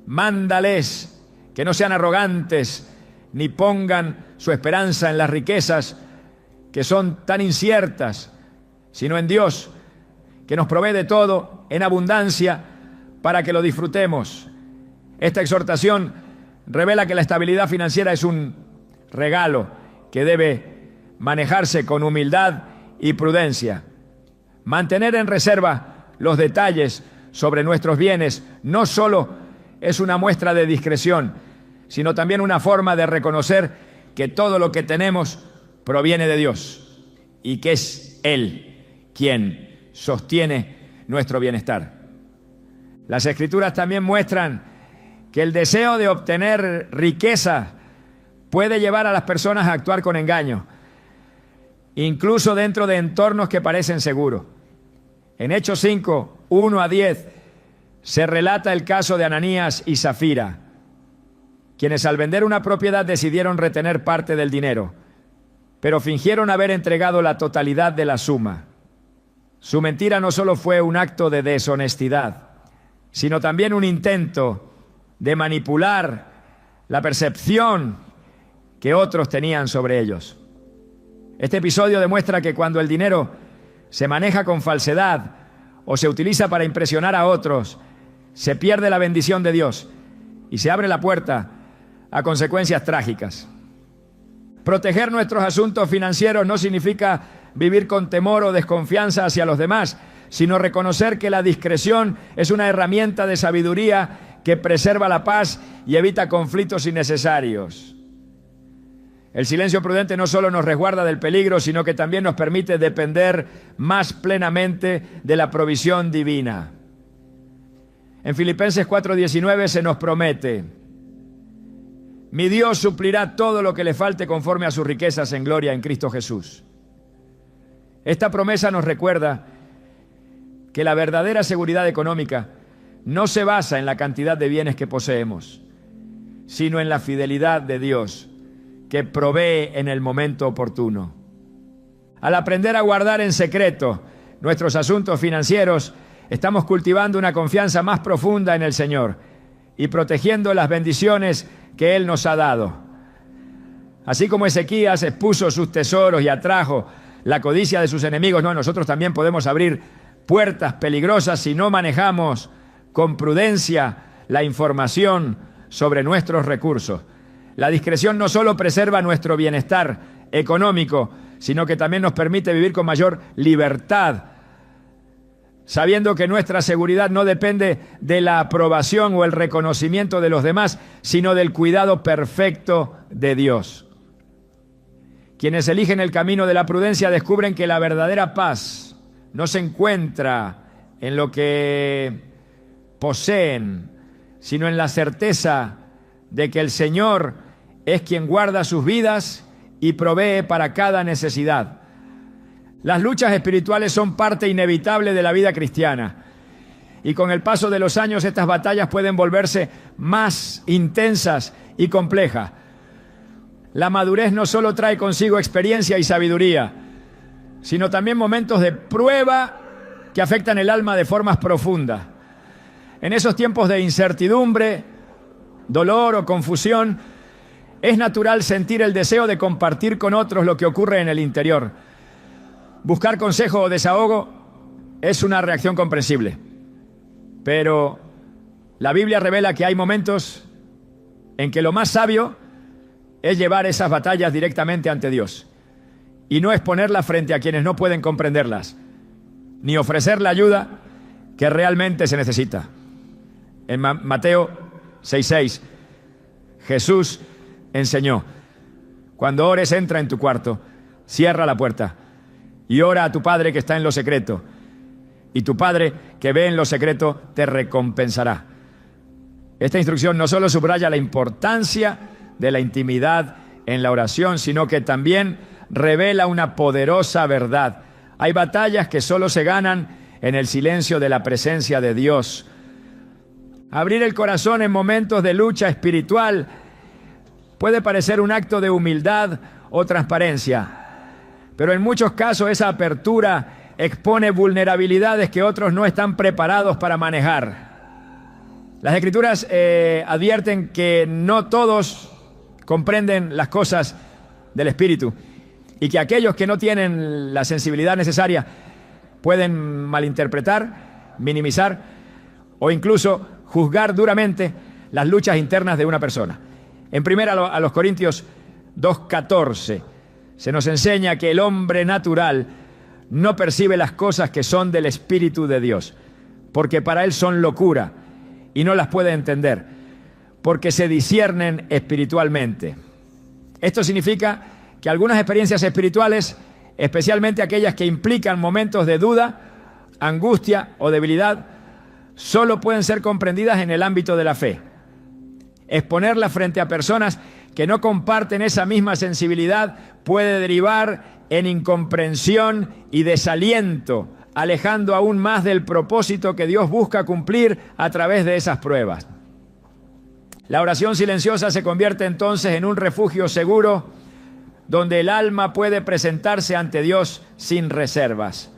mándales que no sean arrogantes, ni pongan su esperanza en las riquezas que son tan inciertas, sino en Dios, que nos provee de todo en abundancia para que lo disfrutemos. Esta exhortación revela que la estabilidad financiera es un regalo que debe manejarse con humildad y prudencia. Mantener en reserva los detalles sobre nuestros bienes no solo es una muestra de discreción, sino también una forma de reconocer que todo lo que tenemos proviene de Dios y que es Él quien sostiene nuestro bienestar. Las Escrituras también muestran que el deseo de obtener riqueza puede llevar a las personas a actuar con engaño, incluso dentro de entornos que parecen seguros. En Hechos 5, 1 a 10, se relata el caso de Ananías y Zafira, quienes al vender una propiedad decidieron retener parte del dinero, pero fingieron haber entregado la totalidad de la suma. Su mentira no solo fue un acto de deshonestidad, sino también un intento de manipular la percepción que otros tenían sobre ellos. Este episodio demuestra que cuando el dinero se maneja con falsedad o se utiliza para impresionar a otros, se pierde la bendición de Dios y se abre la puerta a consecuencias trágicas. Proteger nuestros asuntos financieros no significa vivir con temor o desconfianza hacia los demás, sino reconocer que la discreción es una herramienta de sabiduría que preserva la paz y evita conflictos innecesarios. El silencio prudente no solo nos resguarda del peligro, sino que también nos permite depender más plenamente de la provisión divina. En Filipenses 4:19 se nos promete: mi Dios suplirá todo lo que le falte conforme a sus riquezas en gloria en Cristo Jesús. Esta promesa nos recuerda que la verdadera seguridad económica no se basa en la cantidad de bienes que poseemos, sino en la fidelidad de Dios, que provee en el momento oportuno. Al aprender a guardar en secreto nuestros asuntos financieros, estamos cultivando una confianza más profunda en el Señor y protegiendo las bendiciones que Él nos ha dado. Así como Ezequías expuso sus tesoros y atrajo la codicia de sus enemigos, nosotros también podemos abrir puertas peligrosas si no manejamos con prudencia la información sobre nuestros recursos. La discreción no solo preserva nuestro bienestar económico, sino que también nos permite vivir con mayor libertad, sabiendo que nuestra seguridad no depende de la aprobación o el reconocimiento de los demás, sino del cuidado perfecto de Dios. Quienes eligen el camino de la prudencia descubren que la verdadera paz no se encuentra en lo que poseen, sino en la certeza de que el Señor es quien guarda sus vidas y provee para cada necesidad. Las luchas espirituales son parte inevitable de la vida cristiana, y con el paso de los años estas batallas pueden volverse más intensas y complejas. La madurez no solo trae consigo experiencia y sabiduría, sino también momentos de prueba que afectan el alma de formas profundas. En esos tiempos de incertidumbre, dolor o confusión, es natural sentir el deseo de compartir con otros lo que ocurre en el interior. Buscar consejo o desahogo es una reacción comprensible, pero la Biblia revela que hay momentos en que lo más sabio es llevar esas batallas directamente ante Dios y no exponerlas frente a quienes no pueden comprenderlas, ni ofrecer la ayuda que realmente se necesita. En Mateo 6:6, Jesús enseñó: cuando ores, entra en tu cuarto, cierra la puerta y ora a tu Padre que está en lo secreto, y tu Padre que ve en lo secreto te recompensará. Esta instrucción no solo subraya la importancia de la intimidad en la oración, sino que también revela una poderosa verdad. Hay batallas que solo se ganan en el silencio de la presencia de Dios. Abrir el corazón en momentos de lucha espiritual puede parecer un acto de humildad o transparencia, pero en muchos casos esa apertura expone vulnerabilidades que otros no están preparados para manejar. Las Escrituras advierten que no todos comprenden las cosas del Espíritu y que aquellos que no tienen la sensibilidad necesaria pueden malinterpretar, minimizar o incluso juzgar duramente las luchas internas de una persona. En 1 a los Corintios 2:14 se nos enseña que el hombre natural no percibe las cosas que son del Espíritu de Dios, porque para él son locura y no las puede entender, porque se disciernen espiritualmente. Esto significa que algunas experiencias espirituales, especialmente aquellas que implican momentos de duda, angustia o debilidad, solo pueden ser comprendidas en el ámbito de la fe. Exponerlas frente a personas que no comparten esa misma sensibilidad puede derivar en incomprensión y desaliento alejando aún más del propósito que Dios busca cumplir a través de esas pruebas. La oración silenciosa se convierte entonces en un refugio seguro donde el alma puede presentarse ante Dios sin reservas.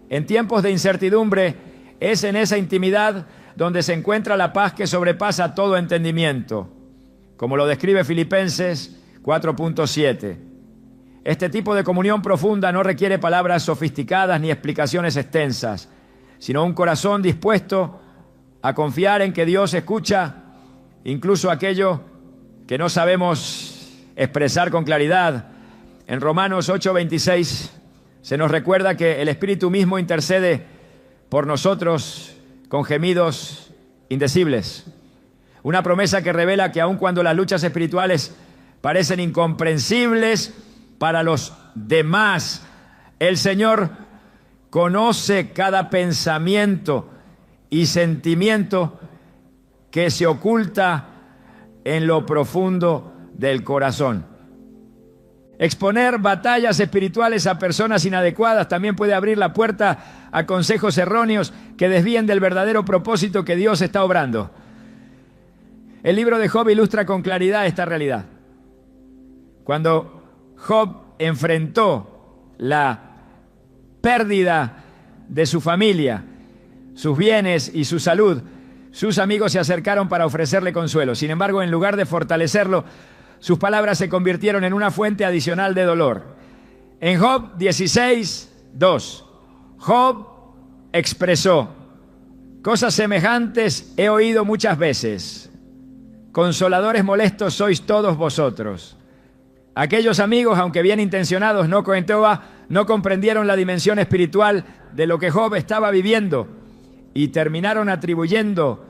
En tiempos de incertidumbre, es en esa intimidad donde se encuentra la paz que sobrepasa todo entendimiento, como lo describe Filipenses 4.7. Este tipo de comunión profunda no requiere palabras sofisticadas ni explicaciones extensas, sino un corazón dispuesto a confiar en que Dios escucha incluso aquello que no sabemos expresar con claridad. En Romanos 8:26 se nos recuerda que el Espíritu mismo intercede por nosotros con gemidos indecibles. Una promesa que revela que aun cuando las luchas espirituales parecen incomprensibles para los demás, el Señor conoce cada pensamiento y sentimiento que se oculta en lo profundo del corazón. Exponer batallas espirituales a personas inadecuadas también puede abrir la puerta a consejos erróneos que desvíen del verdadero propósito que Dios está obrando. El libro de Job ilustra con claridad esta realidad. Cuando Job enfrentó la pérdida de su familia, sus bienes y su salud, sus amigos se acercaron para ofrecerle consuelo. Sin embargo, en lugar de fortalecerlo, sus palabras se convirtieron en una fuente adicional de dolor. En Job 16:2, Job expresó: cosas semejantes he oído muchas veces. Consoladores molestos sois todos vosotros. Aquellos amigos, aunque bien intencionados, no comprendieron la dimensión espiritual de lo que Job estaba viviendo y terminaron atribuyendo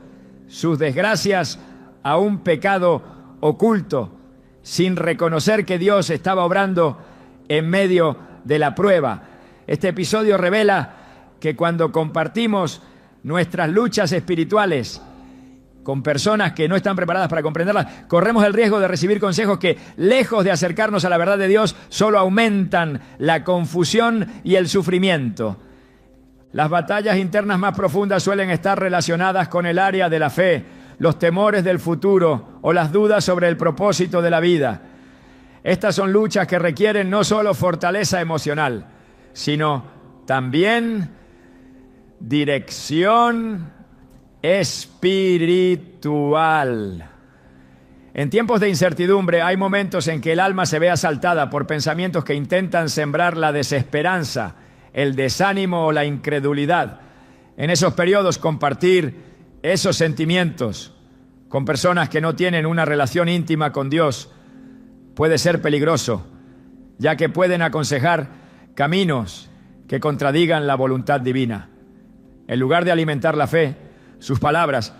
sus desgracias a un pecado oculto, sin reconocer que Dios estaba obrando en medio de la prueba. Este episodio revela que cuando compartimos nuestras luchas espirituales con personas que no están preparadas para comprenderlas, corremos el riesgo de recibir consejos que, lejos de acercarnos a la verdad de Dios, solo aumentan la confusión y el sufrimiento. Las batallas internas más profundas suelen estar relacionadas con el área de la fe, los temores del futuro o las dudas sobre el propósito de la vida. Estas son luchas que requieren no solo fortaleza emocional, sino también dirección espiritual. En tiempos de incertidumbre hay momentos en que el alma se ve asaltada por pensamientos que intentan sembrar la desesperanza, el desánimo o la incredulidad. En esos periodos, compartir esos sentimientos con personas que no tienen una relación íntima con Dios puede ser peligroso, ya que pueden aconsejar caminos que contradigan la voluntad divina. En lugar de alimentar la fe, sus palabras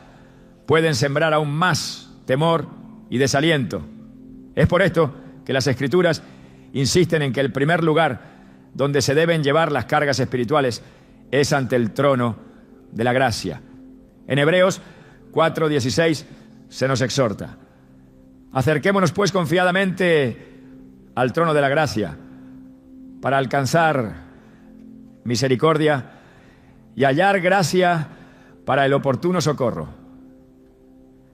pueden sembrar aún más temor y desaliento. Es por esto que las Escrituras insisten en que el primer lugar donde se deben llevar las cargas espirituales es ante el trono de la gracia. En Hebreos 4:16 se nos exhorta: acerquémonos pues confiadamente al trono de la gracia para alcanzar misericordia y hallar gracia para el oportuno socorro.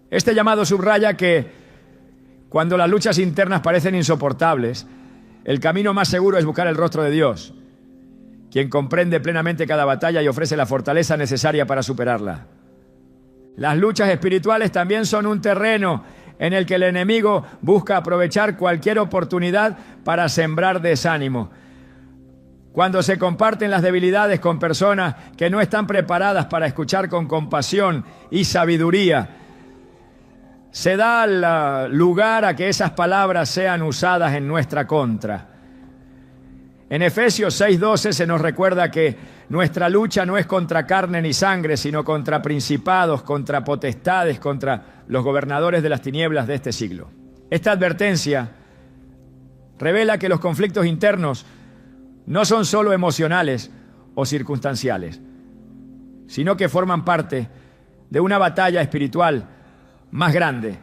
Este llamado subraya que cuando las luchas internas parecen insoportables, el camino más seguro es buscar el rostro de Dios, quien comprende plenamente cada batalla y ofrece la fortaleza necesaria para superarla. Las luchas espirituales también son un terreno en el que el enemigo busca aprovechar cualquier oportunidad para sembrar desánimo. Cuando se comparten las debilidades con personas que no están preparadas para escuchar con compasión y sabiduría, se da lugar a que esas palabras sean usadas en nuestra contra. En Efesios 6:12 se nos recuerda que nuestra lucha no es contra carne ni sangre, sino contra principados, contra potestades, contra los gobernadores de las tinieblas de este siglo. Esta advertencia revela que los conflictos internos no son solo emocionales o circunstanciales, sino que forman parte de una batalla espiritual más grande,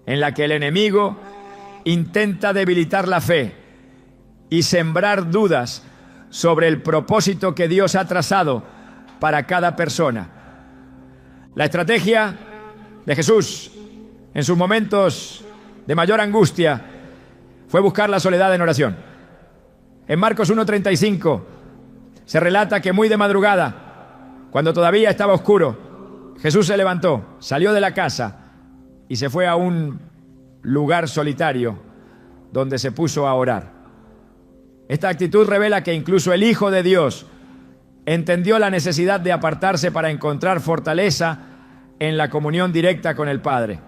en la que el enemigo intenta debilitar la fe y sembrar dudas sobre el propósito que Dios ha trazado para cada persona. La estrategia de Jesús en sus momentos de mayor angustia fue buscar la soledad en oración. En Marcos 1:35 se relata que muy de madrugada, cuando todavía estaba oscuro, Jesús se levantó, salió de la casa y se fue a un lugar solitario donde se puso a orar. Esta actitud revela que incluso el Hijo de Dios entendió la necesidad de apartarse para encontrar fortaleza en la comunión directa con el Padre.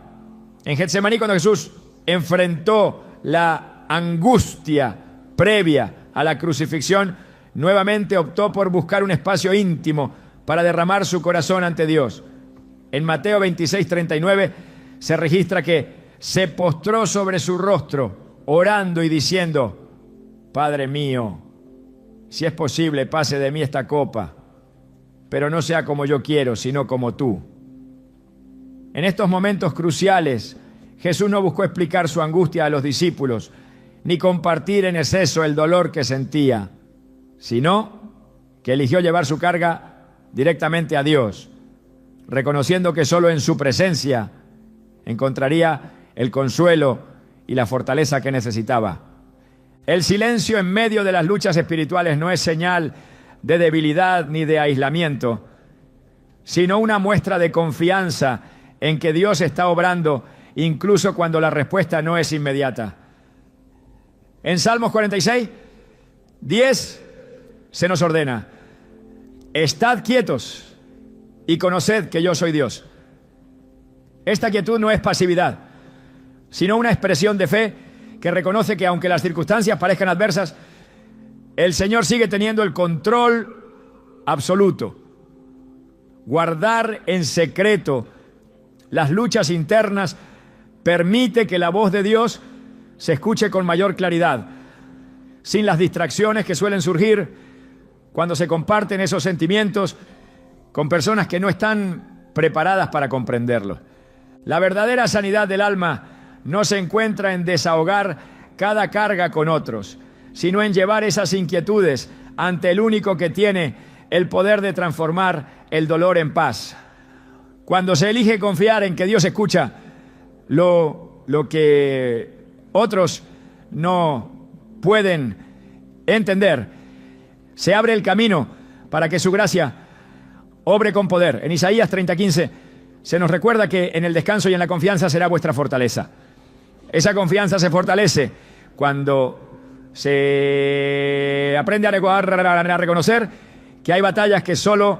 En Getsemaní, cuando Jesús enfrentó la angustia previa a la crucifixión, nuevamente optó por buscar un espacio íntimo para derramar su corazón ante Dios. En Mateo 26:39 se registra que se postró sobre su rostro, orando y diciendo: Padre mío, si es posible, pase de mí esta copa, pero no sea como yo quiero, sino como tú. En estos momentos cruciales, Jesús no buscó explicar su angustia a los discípulos, ni compartir en exceso el dolor que sentía, sino que eligió llevar su carga directamente a Dios, reconociendo que solo en su presencia encontraría el consuelo y la fortaleza que necesitaba. El silencio en medio de las luchas espirituales no es señal de debilidad ni de aislamiento, sino una muestra de confianza en que Dios está obrando incluso cuando la respuesta no es inmediata. En Salmos 46:10 se nos ordena: estad quietos y conoced que yo soy Dios. Esta quietud no es pasividad, sino una expresión de fe que reconoce que aunque las circunstancias parezcan adversas, el Señor sigue teniendo el control absoluto. Guardar en secreto las luchas internas permite que la voz de Dios se escuche con mayor claridad, sin las distracciones que suelen surgir cuando se comparten esos sentimientos con personas que no están preparadas para comprenderlos. La verdadera sanidad del alma no se encuentra en desahogar cada carga con otros, sino en llevar esas inquietudes ante el único que tiene el poder de transformar el dolor en paz. Cuando se elige confiar en que Dios escucha lo que otros no pueden entender, se abre el camino para que su gracia obre con poder. En Isaías 30:15 se nos recuerda que en el descanso y en la confianza será vuestra fortaleza. Esa confianza se fortalece cuando se aprende a reconocer que hay batallas que solo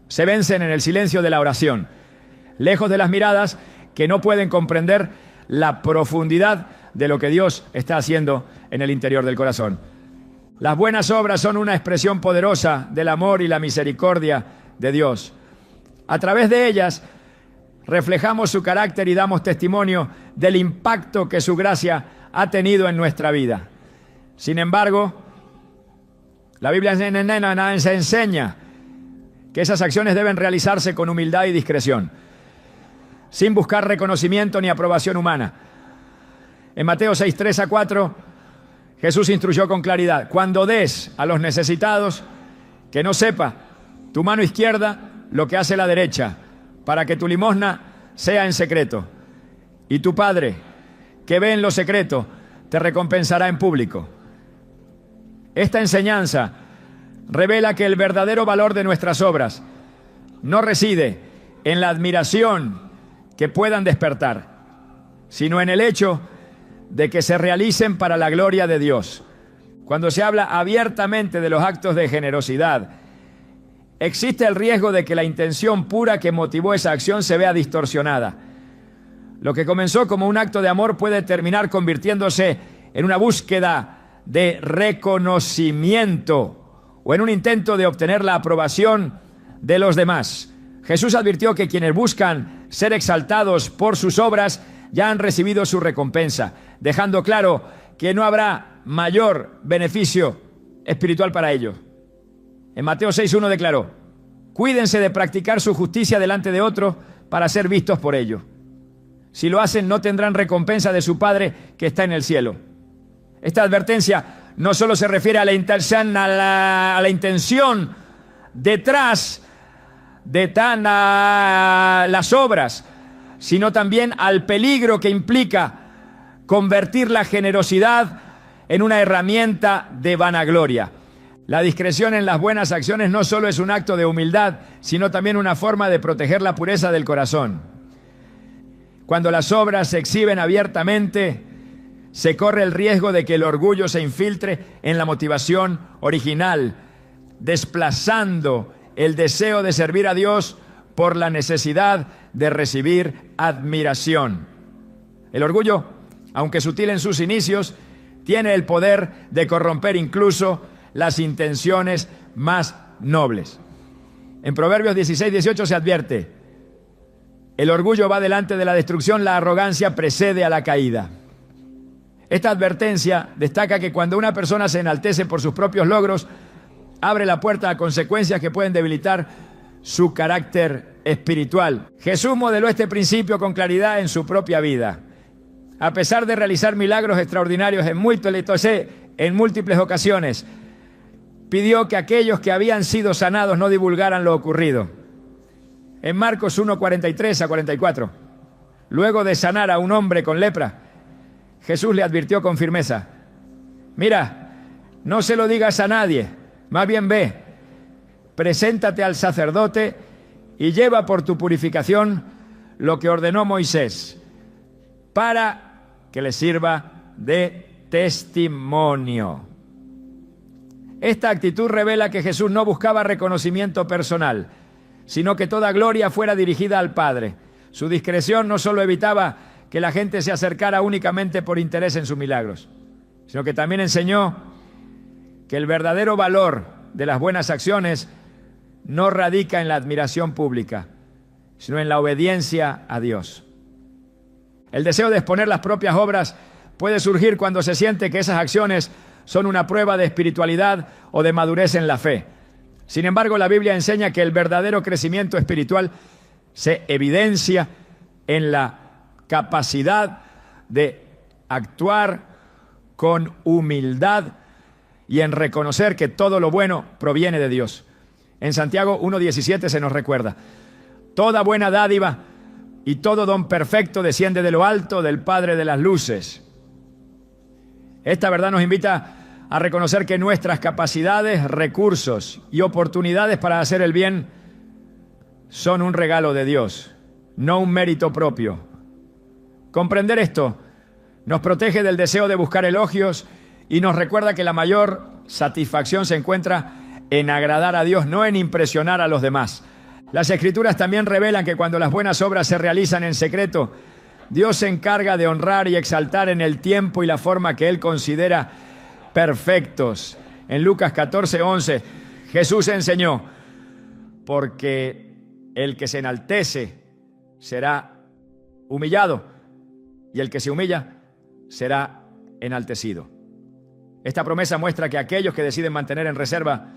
se vencen en el silencio de la oración, lejos de las miradas que no pueden comprender la profundidad de lo que Dios está haciendo en el interior del corazón. Las buenas obras son una expresión poderosa del amor y la misericordia de Dios. A través de ellas reflejamos su carácter y damos testimonio del impacto que su gracia ha tenido en nuestra vida. Sin embargo, la Biblia se enseña que esas acciones deben realizarse con humildad y discreción, sin buscar reconocimiento ni aprobación humana. En Mateo 6:3-4, Jesús instruyó con claridad: cuando des a los necesitados, que no sepa tu mano izquierda lo que hace la derecha, para que tu limosna sea en secreto. Y tu Padre, que ve en lo secreto, te recompensará en público. Esta enseñanza revela que el verdadero valor de nuestras obras no reside en la admiración que puedan despertar, sino en el hecho de que se realicen para la gloria de Dios. Cuando se habla abiertamente de los actos de generosidad, existe el riesgo de que la intención pura que motivó esa acción se vea distorsionada. Lo que comenzó como un acto de amor puede terminar convirtiéndose en una búsqueda de reconocimiento o en un intento de obtener la aprobación de los demás. Jesús advirtió que quienes buscan ser exaltados por sus obras ya han recibido su recompensa, dejando claro que no habrá mayor beneficio espiritual para ellos. En Mateo 6:1 declaró: cuídense de practicar su justicia delante de otros para ser vistos por ellos. Si lo hacen, no tendrán recompensa de su Padre que está en el cielo. Esta advertencia no solo se refiere a la intención detrás de las obras, sino también al peligro que implica convertir la generosidad en una herramienta de vanagloria. La discreción en las buenas acciones no solo es un acto de humildad, sino también una forma de proteger la pureza del corazón. Cuando las obras se exhiben abiertamente, se corre el riesgo de que el orgullo se infiltre en la motivación original, desplazando el deseo de servir a Dios por la necesidad de recibir admiración. El orgullo, aunque sutil en sus inicios, tiene el poder de corromper incluso las intenciones más nobles. En Proverbios 16:18 se advierte: el orgullo va delante de la destrucción, la arrogancia precede a la caída. Esta advertencia destaca que cuando una persona se enaltece por sus propios logros, abre la puerta a consecuencias que pueden debilitar su carácter espiritual. Jesús modeló este principio con claridad en su propia vida. A pesar de realizar milagros extraordinarios en múltiples ocasiones, pidió que aquellos que habían sido sanados no divulgaran lo ocurrido. En Marcos 1:43 a 44, luego de sanar a un hombre con lepra, Jesús le advirtió con firmeza: mira, no se lo digas a nadie, más bien ve, preséntate al sacerdote y lleva por tu purificación lo que ordenó Moisés, para que le sirva de testimonio. Esta actitud revela que Jesús no buscaba reconocimiento personal, sino que toda gloria fuera dirigida al Padre. Su discreción no solo evitaba que la gente se acercara únicamente por interés en sus milagros, sino que también enseñó que el verdadero valor de las buenas acciones no radica en la admiración pública, sino en la obediencia a Dios. El deseo de exponer las propias obras puede surgir cuando se siente que esas acciones son una prueba de espiritualidad o de madurez en la fe. Sin embargo, la Biblia enseña que el verdadero crecimiento espiritual se evidencia en la capacidad de actuar con humildad y en reconocer que todo lo bueno proviene de Dios. En Santiago 1:17 se nos recuerda: toda buena dádiva y todo don perfecto desciende de lo alto, del Padre de las luces. Esta verdad nos invita a reconocer que nuestras capacidades, recursos y oportunidades para hacer el bien son un regalo de Dios, no un mérito propio. Comprender esto nos protege del deseo de buscar elogios y nos recuerda que la mayor satisfacción se encuentra en agradar a Dios, no en impresionar a los demás. Las Escrituras también revelan que cuando las buenas obras se realizan en secreto, Dios se encarga de honrar y exaltar en el tiempo y la forma que Él considera perfectos. En Lucas 14:11, Jesús enseñó: porque el que se enaltece será humillado, y el que se humilla será enaltecido. Esta promesa muestra que aquellos que deciden mantener en reserva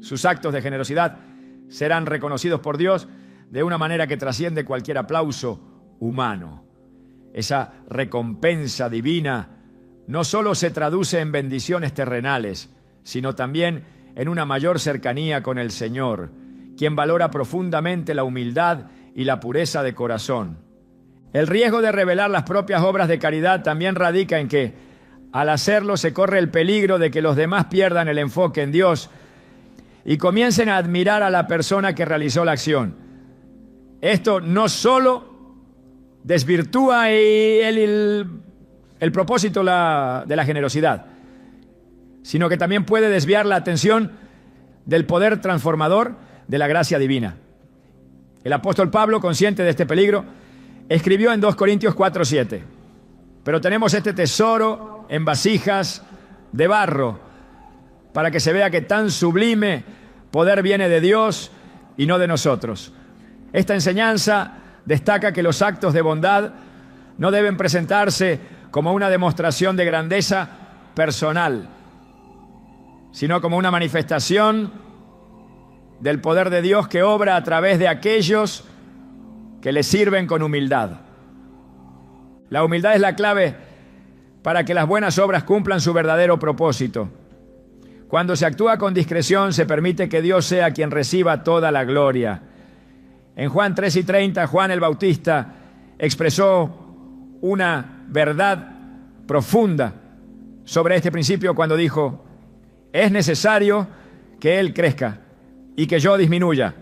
sus actos de generosidad serán reconocidos por Dios de una manera que trasciende cualquier aplauso humano. Esa recompensa divina no solo se traduce en bendiciones terrenales, sino también en una mayor cercanía con el Señor, quien valora profundamente la humildad y la pureza de corazón. El riesgo de revelar las propias obras de caridad también radica en que, al hacerlo, se corre el peligro de que los demás pierdan el enfoque en Dios y comiencen a admirar a la persona que realizó la acción. Esto no solo desvirtúa el propósito de la generosidad, sino que también puede desviar la atención del poder transformador de la gracia divina. El apóstol Pablo, consciente de este peligro, escribió en 2 Corintios 4:7: pero tenemos este tesoro en vasijas de barro, para que se vea que tan sublime poder viene de Dios y no de nosotros. Esta enseñanza destaca que los actos de bondad no deben presentarse como una demostración de grandeza personal, sino como una manifestación del poder de Dios que obra a través de aquellos que le sirven con humildad. La humildad es la clave para que las buenas obras cumplan su verdadero propósito. Cuando se actúa con discreción, se permite que Dios sea quien reciba toda la gloria. En Juan 3:30, Juan el Bautista expresó una verdad profunda sobre este principio cuando dijo: es necesario que Él crezca y que yo disminuya.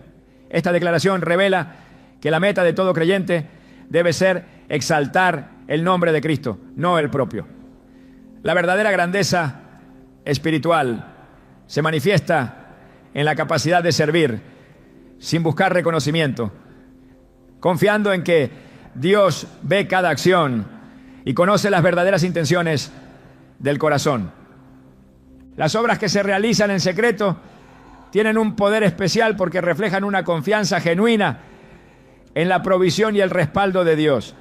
Esta declaración revela que la meta de todo creyente debe ser exaltar el nombre de Cristo, no el propio. La verdadera grandeza espiritual se manifiesta en la capacidad de servir sin buscar reconocimiento, confiando en que Dios ve cada acción y conoce las verdaderas intenciones del corazón. Las obras que se realizan en secreto tienen un poder especial porque reflejan una confianza genuina en la provisión y el respaldo de Dios.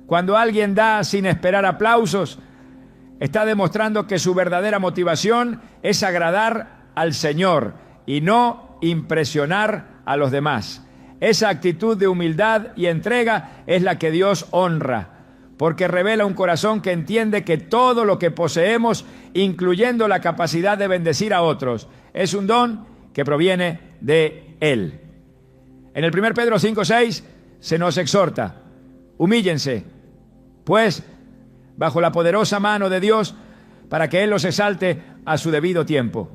Cuando alguien da sin esperar aplausos, está demostrando que su verdadera motivación es agradar al Señor y no impresionar a los demás. Esa actitud de humildad y entrega es la que Dios honra, porque revela un corazón que entiende que todo lo que poseemos, incluyendo la capacidad de bendecir a otros, es un don que proviene de Él. En el 1 Pedro 5:6 se nos exhorta: humíllense, pues, bajo la poderosa mano de Dios, para que Él los exalte a su debido tiempo.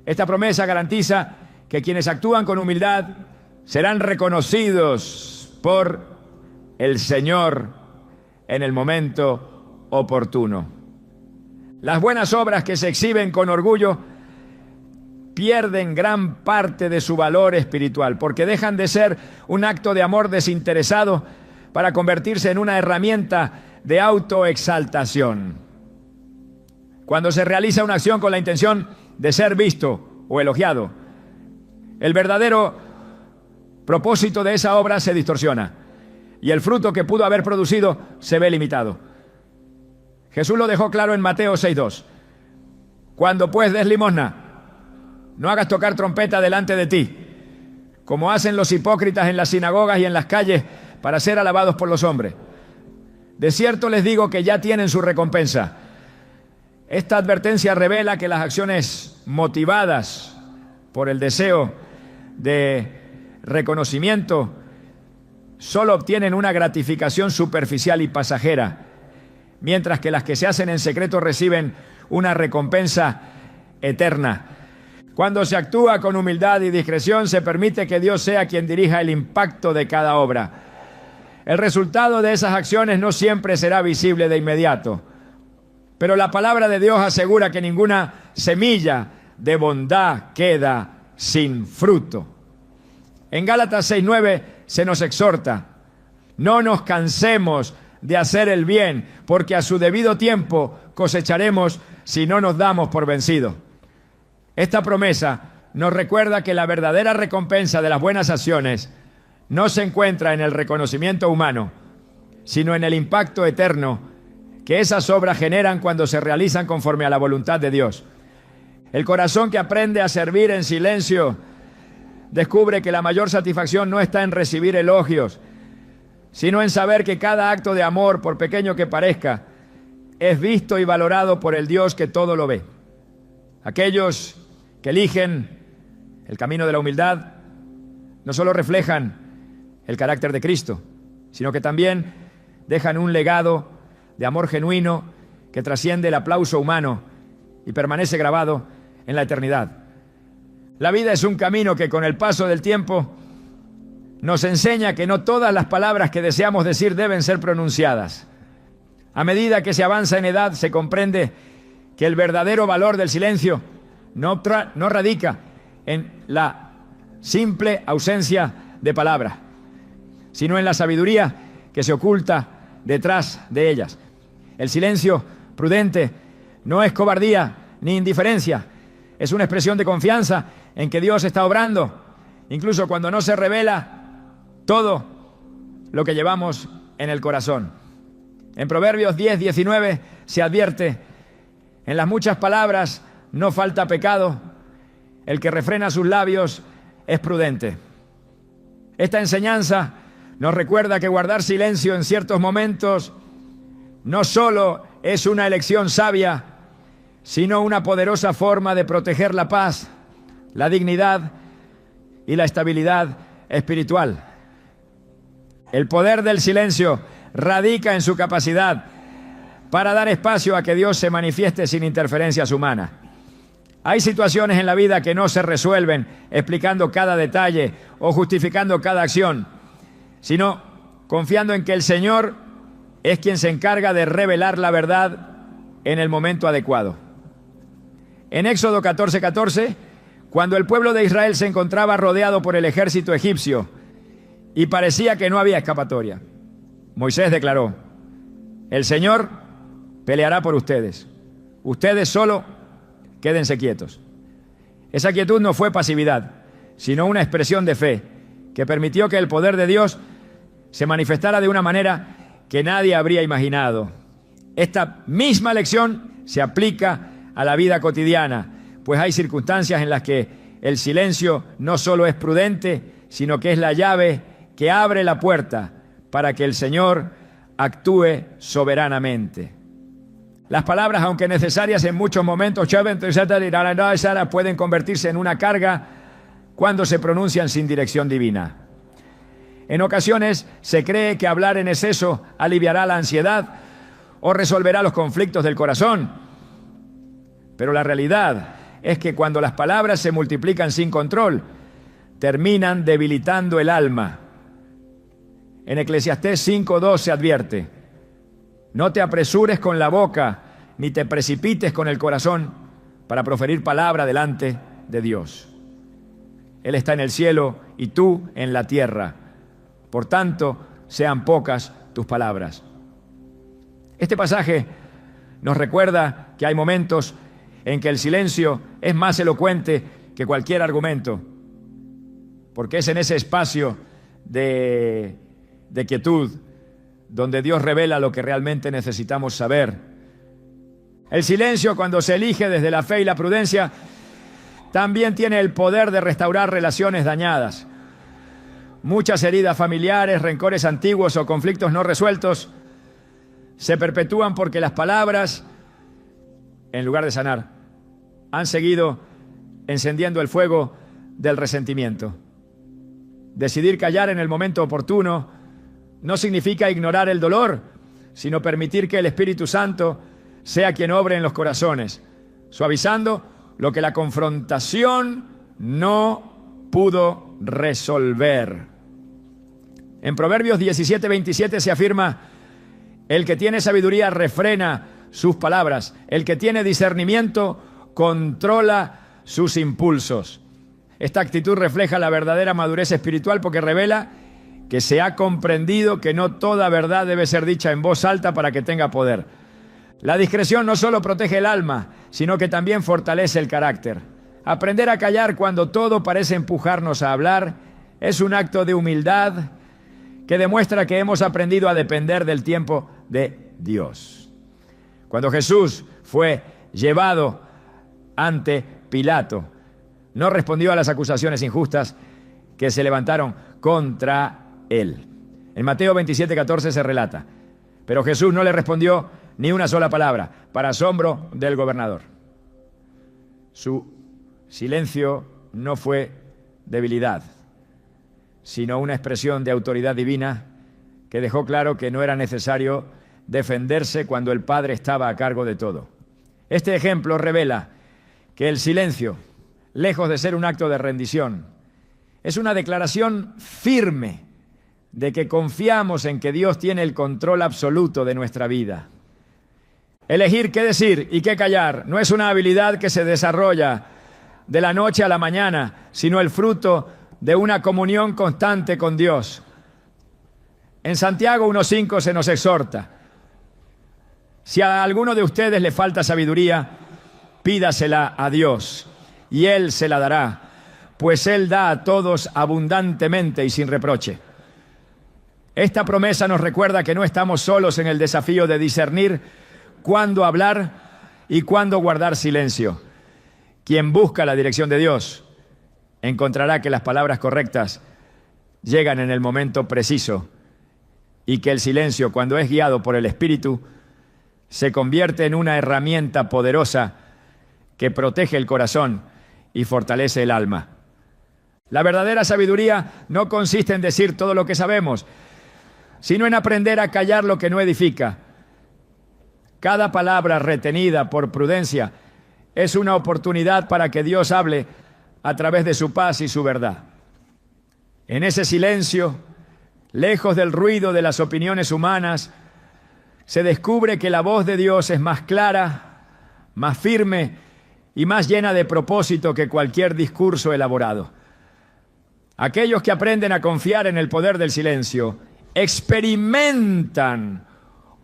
Esta promesa garantiza que quienes actúan con humildad serán reconocidos por el Señor en el momento oportuno. Las buenas obras que se exhiben con orgullo pierden gran parte de su valor espiritual, porque dejan de ser un acto de amor desinteresado para convertirse en una herramienta de autoexaltación. Cuando se realiza una acción con la intención de ser visto o elogiado, el verdadero propósito de esa obra se distorsiona y el fruto que pudo haber producido se ve limitado. Jesús lo dejó claro en Mateo 6:2. Cuando pues des limosna, no hagas tocar trompeta delante de ti, como hacen los hipócritas en las sinagogas y en las calles para ser alabados por los hombres. De cierto les digo que ya tienen su recompensa. Esta advertencia revela que las acciones motivadas por el deseo de reconocimiento solo obtienen una gratificación superficial y pasajera, mientras que las que se hacen en secreto reciben una recompensa eterna. Cuando se actúa con humildad y discreción, se permite que Dios sea quien dirija el impacto de cada obra. El resultado de esas acciones no siempre será visible de inmediato, pero la palabra de Dios asegura que ninguna semilla de bondad queda sin fruto. En Gálatas 6:9 se nos exhorta: no nos cansemos de hacer el bien, porque a su debido tiempo cosecharemos si no nos damos por vencidos. Esta promesa nos recuerda que la verdadera recompensa de las buenas acciones no se encuentra en el reconocimiento humano, sino en el impacto eterno que esas obras generan cuando se realizan conforme a la voluntad de Dios. El corazón que aprende a servir en silencio descubre que la mayor satisfacción no está en recibir elogios, sino en saber que cada acto de amor, por pequeño que parezca, es visto y valorado por el Dios que todo lo ve. Aquellos que eligen el camino de la humildad no solo reflejan el carácter de Cristo, sino que también dejan un legado de amor genuino que trasciende el aplauso humano y permanece grabado en la eternidad. La vida es un camino que con el paso del tiempo nos enseña que no todas las palabras que deseamos decir deben ser pronunciadas. A medida que se avanza en edad, se comprende que el verdadero valor del silencio no radica en la simple ausencia de palabras, sino en la sabiduría que se oculta detrás de ellas. El silencio prudente no es cobardía ni indiferencia, es una expresión de confianza en que Dios está obrando, incluso cuando no se revela todo lo que llevamos en el corazón. En Proverbios 10:19 se advierte: en las muchas palabras no falta pecado, el que refrena sus labios es prudente. Esta enseñanza nos recuerda que guardar silencio en ciertos momentos no solo es una elección sabia, sino una poderosa forma de proteger la paz, la dignidad y la estabilidad espiritual. El poder del silencio radica en su capacidad para dar espacio a que Dios se manifieste sin interferencias humanas. Hay situaciones en la vida que no se resuelven explicando cada detalle o justificando cada acción, sino confiando en que el Señor es quien se encarga de revelar la verdad en el momento adecuado. En Éxodo 14:14, cuando el pueblo de Israel se encontraba rodeado por el ejército egipcio y parecía que no había escapatoria, Moisés declaró: el Señor peleará por ustedes. Ustedes solo quédense quietos. Esa quietud no fue pasividad, sino una expresión de fe que permitió que el poder de Dios se manifestara de una manera que nadie habría imaginado. Esta misma lección se aplica a la vida cotidiana, pues hay circunstancias en las que el silencio no solo es prudente, sino que es la llave que abre la puerta para que el Señor actúe soberanamente. Las palabras, aunque necesarias en muchos momentos, pueden convertirse en una carga cuando se pronuncian sin dirección divina. En ocasiones se cree que hablar en exceso aliviará la ansiedad o resolverá los conflictos del corazón. Pero la realidad es que cuando las palabras se multiplican sin control, terminan debilitando el alma. En Eclesiastés 5:2 se advierte: no te apresures con la boca, ni te precipites con el corazón para proferir palabra delante de Dios. Él está en el cielo y tú en la tierra. Por tanto, sean pocas tus palabras. Este pasaje nos recuerda que hay momentos en que el silencio es más elocuente que cualquier argumento, porque es en ese espacio de quietud donde Dios revela lo que realmente necesitamos saber. El silencio, cuando se elige desde la fe y la prudencia, también tiene el poder de restaurar relaciones dañadas. Muchas heridas familiares, rencores antiguos o conflictos no resueltos se perpetúan porque las palabras, en lugar de sanar, han seguido encendiendo el fuego del resentimiento. Decidir callar en el momento oportuno no significa ignorar el dolor, sino permitir que el Espíritu Santo sea quien obre en los corazones, suavizando lo que la confrontación no pudo resolver. En Proverbios 17:27 se afirma: el que tiene sabiduría refrena sus palabras, el que tiene discernimiento controla sus impulsos. Esta actitud refleja la verdadera madurez espiritual porque revela que se ha comprendido que no toda verdad debe ser dicha en voz alta para que tenga poder. La discreción no solo protege el alma, sino que también fortalece el carácter. Aprender a callar cuando todo parece empujarnos a hablar es un acto de humildad que demuestra que hemos aprendido a depender del tiempo de Dios. Cuando Jesús fue llevado ante Pilato, no respondió a las acusaciones injustas que se levantaron contra él. En Mateo 27:14 se relata: pero Jesús no le respondió ni una sola palabra, para asombro del gobernador. Su silencio no fue debilidad, sino una expresión de autoridad divina que dejó claro que no era necesario defenderse cuando el Padre estaba a cargo de todo. Este ejemplo revela que el silencio, lejos de ser un acto de rendición, es una declaración firme de que confiamos en que Dios tiene el control absoluto de nuestra vida. Elegir qué decir y qué callar no es una habilidad que se desarrolla de la noche a la mañana, sino el fruto de una comunión constante con Dios. En Santiago 1:5 se nos exhorta: si a alguno de ustedes le falta sabiduría, pídasela a Dios, y Él se la dará, pues Él da a todos abundantemente y sin reproche. Esta promesa nos recuerda que no estamos solos en el desafío de discernir cuándo hablar y cuándo guardar silencio. Quien busca la dirección de Dios encontrará que las palabras correctas llegan en el momento preciso y que el silencio, cuando es guiado por el Espíritu, se convierte en una herramienta poderosa que protege el corazón y fortalece el alma. La verdadera sabiduría no consiste en decir todo lo que sabemos, sino en aprender a callar lo que no edifica. Cada palabra retenida por prudencia es una oportunidad para que Dios hable a través de su paz y su verdad. En ese silencio, lejos del ruido de las opiniones humanas, se descubre que la voz de Dios es más clara, más firme y más llena de propósito que cualquier discurso elaborado. Aquellos que aprenden a confiar en el poder del silencio experimentan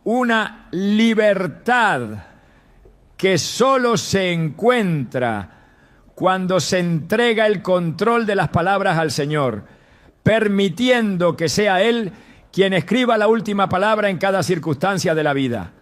una libertad que solo se encuentra cuando se entrega el control de las palabras al Señor, permitiendo que sea Él quien escriba la última palabra en cada circunstancia de la vida.